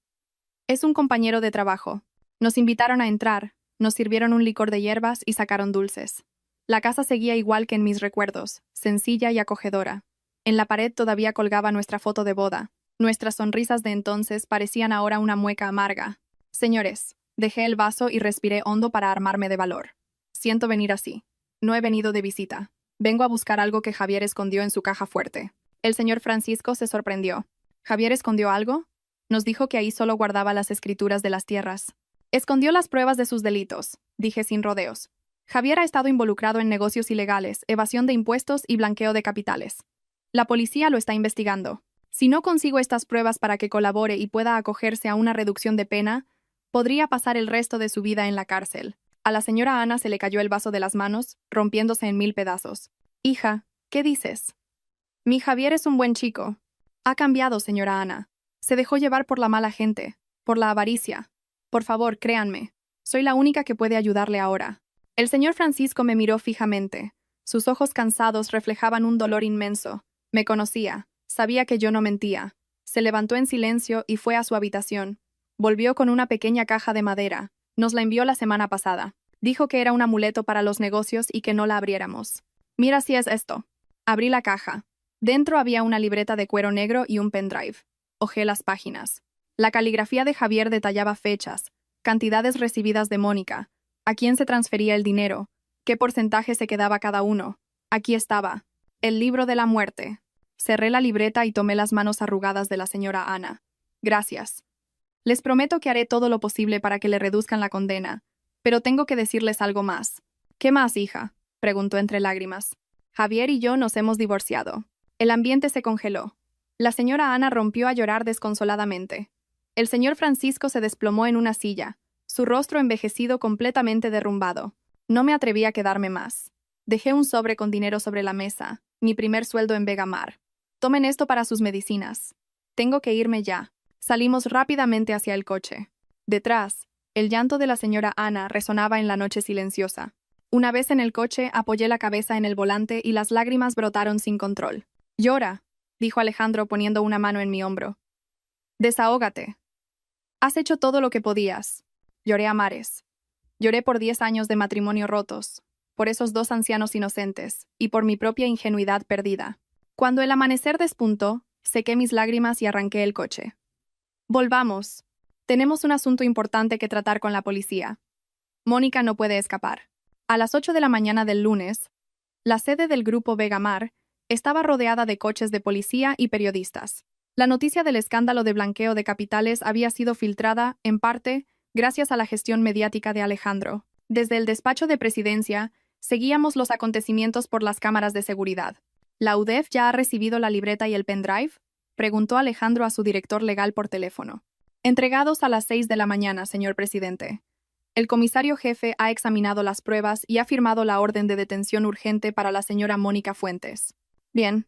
Es un compañero de trabajo. Nos invitaron a entrar, nos sirvieron un licor de hierbas y sacaron dulces. La casa seguía igual que en mis recuerdos, sencilla y acogedora. En la pared todavía colgaba nuestra foto de boda. Nuestras sonrisas de entonces parecían ahora una mueca amarga. Señores, dejé el vaso y respiré hondo para armarme de valor. Siento venir así. No he venido de visita. Vengo a buscar algo que Javier escondió en su caja fuerte. El señor Francisco se sorprendió. ¿Javier escondió algo? Nos dijo que ahí solo guardaba las escrituras de las tierras. Escondió las pruebas de sus delitos, dije sin rodeos. Javier ha estado involucrado en negocios ilegales, evasión de impuestos y blanqueo de capitales. La policía lo está investigando. Si no consigo estas pruebas para que colabore y pueda acogerse a una reducción de pena, podría pasar el resto de su vida en la cárcel. A la señora Ana se le cayó el vaso de las manos, rompiéndose en 1000 pedazos. Hija, ¿qué dices? Mi Javier es un buen chico. Ha cambiado, señora Ana. Se dejó llevar por la mala gente, por la avaricia. Por favor, créanme. Soy la única que puede ayudarle ahora. El señor Francisco me miró fijamente. Sus ojos cansados reflejaban un dolor inmenso. Me conocía. Sabía que yo no mentía. Se levantó en silencio y fue a su habitación. Volvió con una pequeña caja de madera. Nos la envió la semana pasada. Dijo que era un amuleto para los negocios y que no la abriéramos. Mira si es esto. Abrí la caja. Dentro había una libreta de cuero negro y un pendrive. Hojé las páginas. La caligrafía de Javier detallaba fechas, cantidades recibidas de Mónica, a quién se transfería el dinero, qué porcentaje se quedaba cada uno. Aquí estaba. El libro de la muerte. Cerré la libreta y tomé las manos arrugadas de la señora Ana. Gracias. Les prometo que haré todo lo posible para que le reduzcan la condena, pero tengo que decirles algo más. ¿Qué más, hija?, preguntó entre lágrimas. Javier y yo nos hemos divorciado. El ambiente se congeló. La señora Ana rompió a llorar desconsoladamente. El señor Francisco se desplomó en una silla, su rostro envejecido completamente derrumbado. No me atreví a quedarme más. Dejé un sobre con dinero sobre la mesa, mi primer sueldo en Vegamar. Tomen esto para sus medicinas. Tengo que irme ya. Salimos rápidamente hacia el coche. Detrás, el llanto de la señora Ana resonaba en la noche silenciosa. Una vez en el coche, apoyé la cabeza en el volante y las lágrimas brotaron sin control. Llora, dijo Alejandro poniendo una mano en mi hombro. Desahógate. Has hecho todo lo que podías. Lloré a mares. Lloré por 10 años de matrimonio rotos, por esos 2 ancianos inocentes, y por mi propia ingenuidad perdida. Cuando el amanecer despuntó, sequé mis lágrimas y arranqué el coche. Volvamos. Tenemos un asunto importante que tratar con la policía. Mónica no puede escapar. A las 8 de la mañana del lunes, la sede del grupo Vegamar estaba rodeada de coches de policía y periodistas. La noticia del escándalo de blanqueo de capitales había sido filtrada, en parte, gracias a la gestión mediática de Alejandro. Desde el despacho de presidencia, seguíamos los acontecimientos por las cámaras de seguridad. ¿La UDEF ya ha recibido la libreta y el pendrive?, preguntó Alejandro a su director legal por teléfono. Entregados a las 6 de la mañana, señor presidente. El comisario jefe ha examinado las pruebas y ha firmado la orden de detención urgente para la señora Mónica Fuentes. Bien.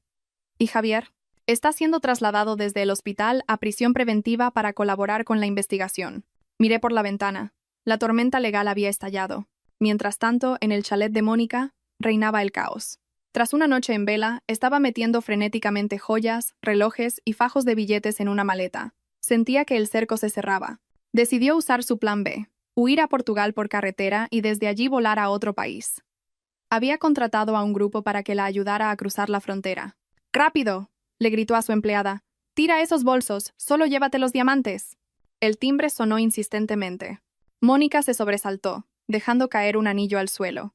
¿Y Javier? Está siendo trasladado desde el hospital a prisión preventiva para colaborar con la investigación. Miré por la ventana. La tormenta legal había estallado. Mientras tanto, en el chalet de Mónica, reinaba el caos. Tras una noche en vela, estaba metiendo frenéticamente joyas, relojes y fajos de billetes en una maleta. Sentía que el cerco se cerraba. Decidió usar su plan B, huir a Portugal por carretera y desde allí volar a otro país. Había contratado a un grupo para que la ayudara a cruzar la frontera. ¡Rápido!, le gritó a su empleada. «Tira esos bolsos, solo llévate los diamantes». El timbre sonó insistentemente. Mónica se sobresaltó, dejando caer un anillo al suelo.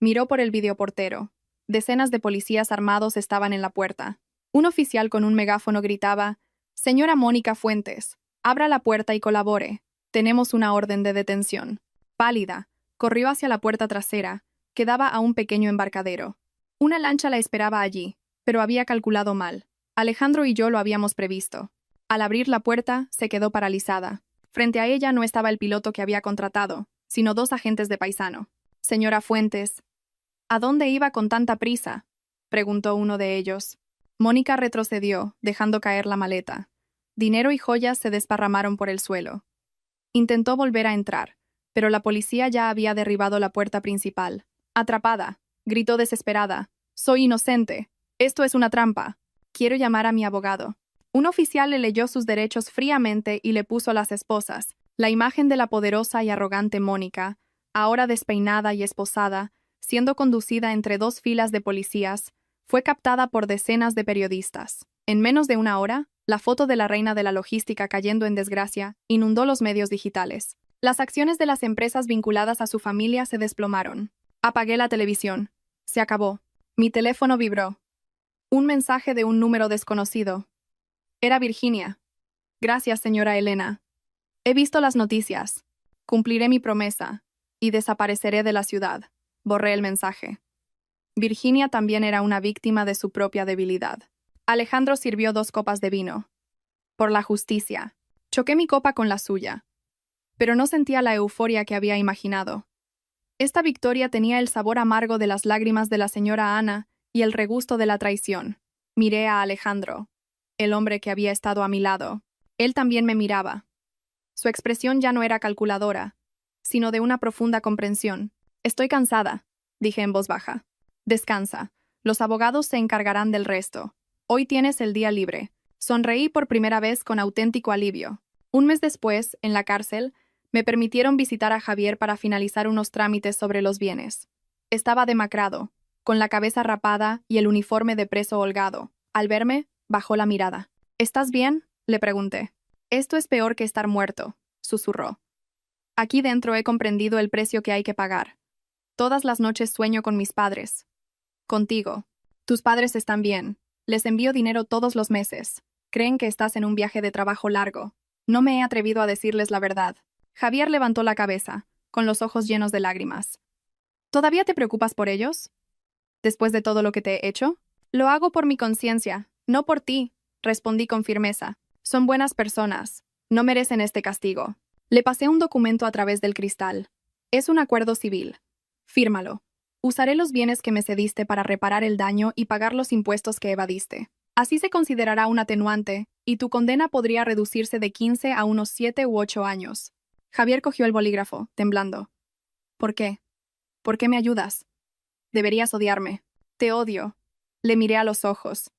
Miró por el videoportero. Decenas de policías armados estaban en la puerta. Un oficial con un megáfono gritaba: «Señora Mónica Fuentes, abra la puerta y colabore. Tenemos una orden de detención». Pálida, corrió hacia la puerta trasera, que daba a un pequeño embarcadero. Una lancha la esperaba allí, pero había calculado mal. Alejandro y yo lo habíamos previsto. Al abrir la puerta, se quedó paralizada. Frente a ella no estaba el piloto que había contratado, sino dos agentes de paisano. «Señora Fuentes, ¿a dónde iba con tanta prisa?», preguntó uno de ellos. Mónica retrocedió, dejando caer la maleta. Dinero y joyas se desparramaron por el suelo. Intentó volver a entrar, pero la policía ya había derribado la puerta principal. «Atrapada», gritó desesperada. «Soy inocente. Esto es una trampa. Quiero llamar a mi abogado». Un oficial le leyó sus derechos fríamente y le puso las esposas. La imagen de la poderosa y arrogante Mónica, ahora despeinada y esposada, siendo conducida entre dos filas de policías, fue captada por decenas de periodistas. En menos de una hora, la foto de la reina de la logística cayendo en desgracia inundó los medios digitales. Las acciones de las empresas vinculadas a su familia se desplomaron. Apagué la televisión. Se acabó. Mi teléfono vibró. Un mensaje de un número desconocido. Era Virginia. «Gracias, señora Elena. He visto las noticias. Cumpliré mi promesa y desapareceré de la ciudad». Borré el mensaje. Virginia también era una víctima de su propia debilidad. Alejandro sirvió 2 copas de vino. «Por la justicia». Choqué mi copa con la suya. Pero no sentía la euforia que había imaginado. Esta victoria tenía el sabor amargo de las lágrimas de la señora Ana y el regusto de la traición. Miré a Alejandro, el hombre que había estado a mi lado. Él también me miraba. Su expresión ya no era calculadora, sino de una profunda comprensión. «Estoy cansada», dije en voz baja. «Descansa. Los abogados se encargarán del resto. Hoy tienes el día libre». Sonreí por primera vez con auténtico alivio. Un mes después, en la cárcel, me permitieron visitar a Javier para finalizar unos trámites sobre los bienes. Estaba demacrado, con la cabeza rapada y el uniforme de preso holgado. Al verme, bajó la mirada. «¿Estás bien?», le pregunté. «Esto es peor que estar muerto», susurró. «Aquí dentro he comprendido el precio que hay que pagar. Todas las noches sueño con mis padres. Contigo. Tus padres están bien. Les envío dinero todos los meses. Creen que estás en un viaje de trabajo largo. No me he atrevido a decirles la verdad». Javier levantó la cabeza, con los ojos llenos de lágrimas. «¿Todavía te preocupas por ellos? ¿Después de todo lo que te he hecho?» «Lo hago por mi conciencia, no por ti», respondí con firmeza. «Son buenas personas. No merecen este castigo». Le pasé un documento a través del cristal. «Es un acuerdo civil. Fírmalo. Usaré los bienes que me cediste para reparar el daño y pagar los impuestos que evadiste. Así se considerará un atenuante, y tu condena podría reducirse de 15 a unos 7 u 8 años». Javier cogió el bolígrafo, temblando. «¿Por qué? ¿Por qué me ayudas? Deberías odiarme». «Te odio». Le miré a los ojos.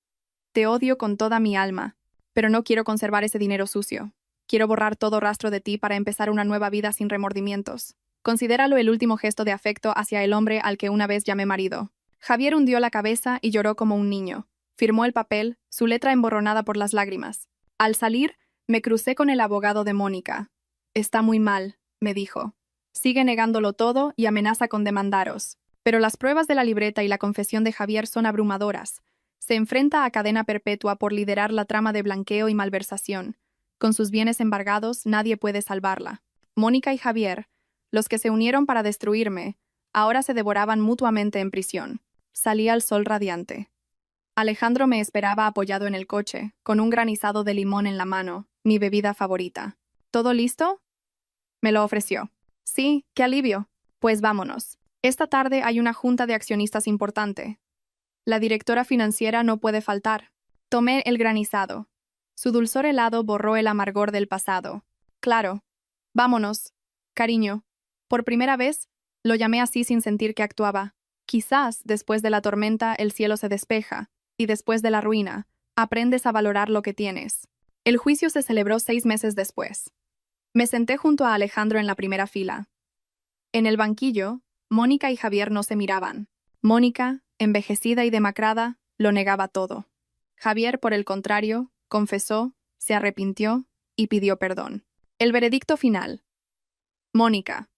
«Te odio con toda mi alma, pero no quiero conservar ese dinero sucio. Quiero borrar todo rastro de ti para empezar una nueva vida sin remordimientos. Considéralo el último gesto de afecto hacia el hombre al que una vez llamé marido». Javier hundió la cabeza y lloró como un niño. Firmó el papel, su letra emborronada por las lágrimas. Al salir, me crucé con el abogado de Mónica. «Está muy mal», me dijo. «Sigue negándolo todo y amenaza con demandaros. Pero las pruebas de la libreta y la confesión de Javier son abrumadoras. Se enfrenta a cadena perpetua por liderar la trama de blanqueo y malversación. Con sus bienes embargados, nadie puede salvarla». Mónica y Javier, los que se unieron para destruirme, ahora se devoraban mutuamente en prisión. Salí al sol radiante. Alejandro me esperaba apoyado en el coche, con un granizado de limón en la mano, mi bebida favorita. «¿Todo listo?», me lo ofreció. «Sí, qué alivio. Pues vámonos. Esta tarde hay una junta de accionistas importante». La directora financiera no puede faltar. Tomé el granizado. Su dulzor helado borró el amargor del pasado. Claro. Vámonos. Cariño. Por primera vez, lo llamé así sin sentir que actuaba. Quizás, después de la tormenta, el cielo se despeja, y después de la ruina, aprendes a valorar lo que tienes. El juicio se celebró 6 meses después. Me senté junto a Alejandro en la primera fila. En el banquillo, Mónica y Javier no se miraban. Mónica, envejecida y demacrada, lo negaba todo. Javier, por el contrario, confesó, se arrepintió y pidió perdón. El veredicto final. Mónica.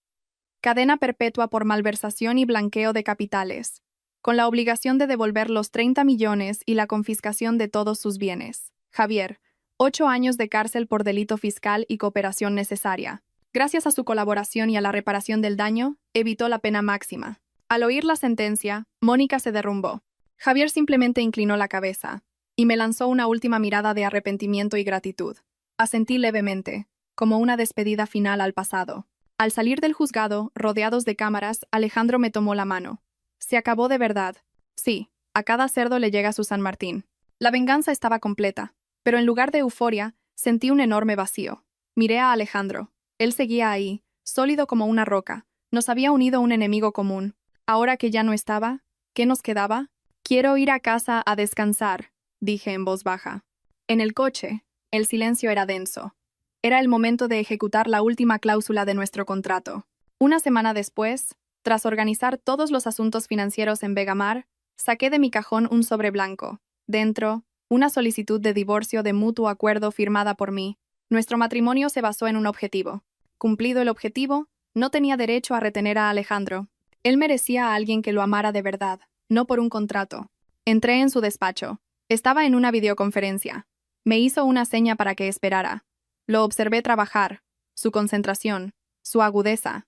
Cadena perpetua por malversación y blanqueo de capitales, con la obligación de devolver los 30 millones y la confiscación de todos sus bienes. Javier. 8 años de cárcel por delito fiscal y cooperación necesaria. Gracias a su colaboración y a la reparación del daño, evitó la pena máxima. Al oír la sentencia, Mónica se derrumbó. Javier simplemente inclinó la cabeza y me lanzó una última mirada de arrepentimiento y gratitud. Asentí levemente, como una despedida final al pasado. Al salir del juzgado, rodeados de cámaras, Alejandro me tomó la mano. Se acabó de verdad. Sí, a cada cerdo le llega su San Martín. La venganza estaba completa, pero en lugar de euforia, sentí un enorme vacío. Miré a Alejandro. Él seguía ahí, sólido como una roca. Nos había unido un enemigo común. Ahora que ya no estaba, ¿qué nos quedaba? Quiero ir a casa a descansar, dije en voz baja. En el coche, el silencio era denso. Era el momento de ejecutar la última cláusula de nuestro contrato. Una semana después, tras organizar todos los asuntos financieros en Vegamar, saqué de mi cajón un sobre blanco. Dentro, una solicitud de divorcio de mutuo acuerdo firmada por mí. Nuestro matrimonio se basó en un objetivo. Cumplido el objetivo, no tenía derecho a retener a Alejandro. Él merecía a alguien que lo amara de verdad, no por un contrato. Entré en su despacho. Estaba en una videoconferencia. Me hizo una seña para que esperara. Lo observé trabajar, su concentración, su agudeza.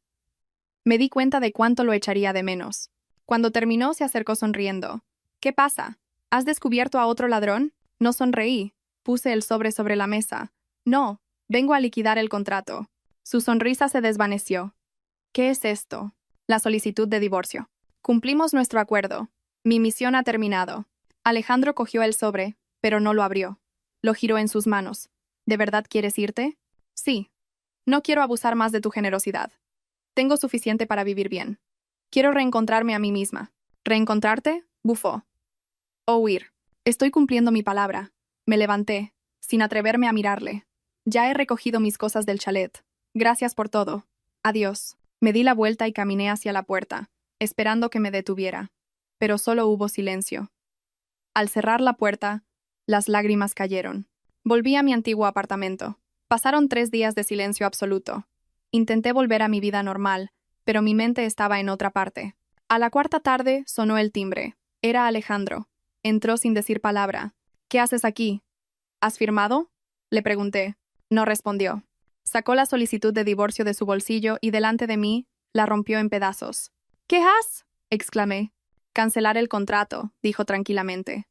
Me di cuenta de cuánto lo echaría de menos. Cuando terminó, se acercó sonriendo. ¿Qué pasa? ¿Has descubierto a otro ladrón? No sonreí. Puse el sobre la mesa. No, vengo a liquidar el contrato. Su sonrisa se desvaneció. ¿Qué es esto? La solicitud de divorcio. Cumplimos nuestro acuerdo. Mi misión ha terminado. Alejandro cogió el sobre, pero no lo abrió. Lo giró en sus manos. ¿De verdad quieres irte? Sí. No quiero abusar más de tu generosidad. Tengo suficiente para vivir bien. Quiero reencontrarme a mí misma. ¿Reencontrarte? Bufó. O huir. Estoy cumpliendo mi palabra. Me levanté, sin atreverme a mirarle. Ya he recogido mis cosas del chalet. Gracias por todo. Adiós. Me di la vuelta y caminé hacia la puerta, esperando que me detuviera. Pero solo hubo silencio. Al cerrar la puerta, las lágrimas cayeron. Volví a mi antiguo apartamento. Pasaron 3 días de silencio absoluto. Intenté volver a mi vida normal, pero mi mente estaba en otra parte. A la 4ª tarde sonó el timbre. Era Alejandro. Entró sin decir palabra. ¿Qué haces aquí? ¿Has firmado? Le pregunté. No respondió. Sacó la solicitud de divorcio de su bolsillo y delante de mí la rompió en pedazos. ¿Qué has? Exclamé. Cancelar el contrato, dijo tranquilamente.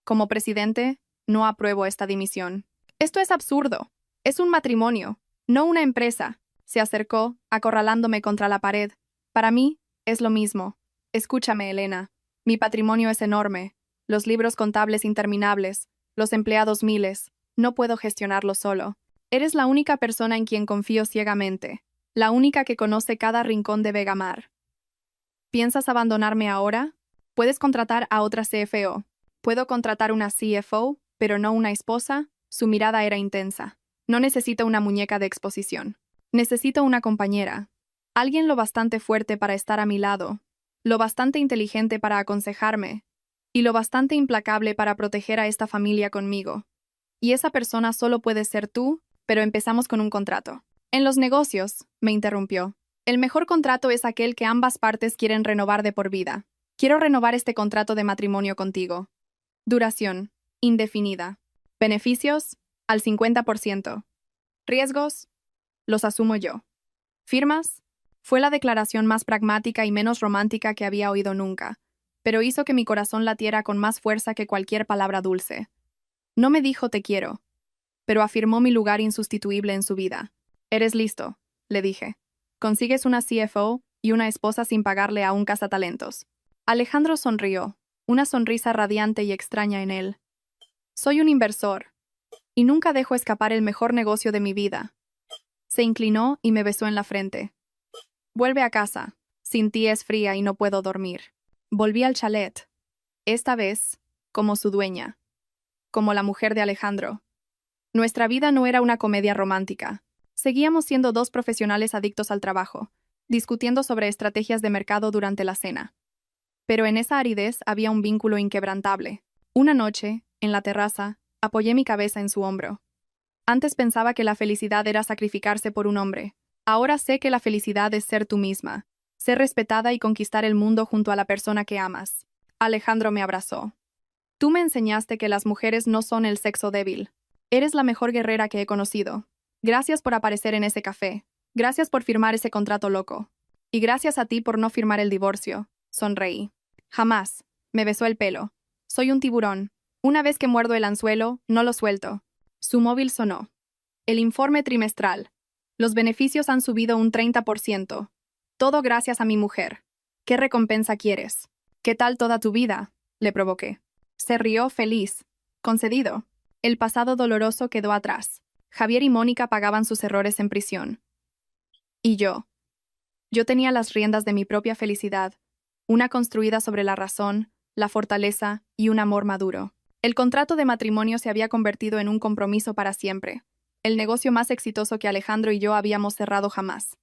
Como presidente, no apruebo esta dimisión. Esto es absurdo. Es un matrimonio, no una empresa. Se acercó, acorralándome contra la pared. Para mí, es lo mismo. Escúchame, Elena. Mi patrimonio es enorme. Los libros contables interminables. Los empleados miles. No puedo gestionarlo solo. Eres la única persona en quien confío ciegamente. La única que conoce cada rincón de Vegamar. ¿Piensas abandonarme ahora? Puedes contratar a otra CFO. Puedo contratar una CFO, pero no una esposa. Su mirada era intensa. No necesito una muñeca de exposición. Necesito una compañera. Alguien lo bastante fuerte para estar a mi lado, lo bastante inteligente para aconsejarme, y lo bastante implacable para proteger a esta familia conmigo. Y esa persona solo puede ser tú, pero empezamos con un contrato. En los negocios, me interrumpió. El mejor contrato es aquel que ambas partes quieren renovar de por vida. Quiero renovar este contrato de matrimonio contigo. Duración, indefinida. Beneficios, al 50%. Riesgos, los asumo yo. ¿Firmas? Fue la declaración más pragmática y menos romántica que había oído nunca, pero hizo que mi corazón latiera con más fuerza que cualquier palabra dulce. No me dijo te quiero, pero afirmó mi lugar insustituible en su vida. Eres listo, le dije. Consigues una CFO y una esposa sin pagarle a un cazatalentos. Alejandro sonrió, una sonrisa radiante y extraña en él. Soy un inversor, y nunca dejo escapar el mejor negocio de mi vida. Se inclinó y me besó en la frente. Vuelve a casa. Sin ti es fría y no puedo dormir. Volví al chalet. Esta vez, como su dueña. Como la mujer de Alejandro. Nuestra vida no era una comedia romántica. Seguíamos siendo dos profesionales adictos al trabajo, discutiendo sobre estrategias de mercado durante la cena. Pero en esa aridez había un vínculo inquebrantable. Una noche, en la terraza, apoyé mi cabeza en su hombro. Antes pensaba que la felicidad era sacrificarse por un hombre. Ahora sé que la felicidad es ser tú misma, ser respetada y conquistar el mundo junto a la persona que amas. Alejandro me abrazó. Tú me enseñaste que las mujeres no son el sexo débil. Eres la mejor guerrera que he conocido. Gracias por aparecer en ese café. Gracias por firmar ese contrato loco. Y gracias a ti por no firmar el divorcio. Sonreí. Jamás. Me besó el pelo. Soy un tiburón. Una vez que muerdo el anzuelo, no lo suelto. Su móvil sonó. El informe trimestral. Los beneficios han subido un 30%. Todo gracias a mi mujer. ¿Qué recompensa quieres? ¿Qué tal toda tu vida? Le provoqué. Se rió feliz. Concedido. El pasado doloroso quedó atrás. Javier y Mónica pagaban sus errores en prisión. Y yo. Yo tenía las riendas de mi propia felicidad, una construida sobre la razón, la fortaleza y un amor maduro. El contrato de matrimonio se había convertido en un compromiso para siempre, el negocio más exitoso que Alejandro y yo habíamos cerrado jamás.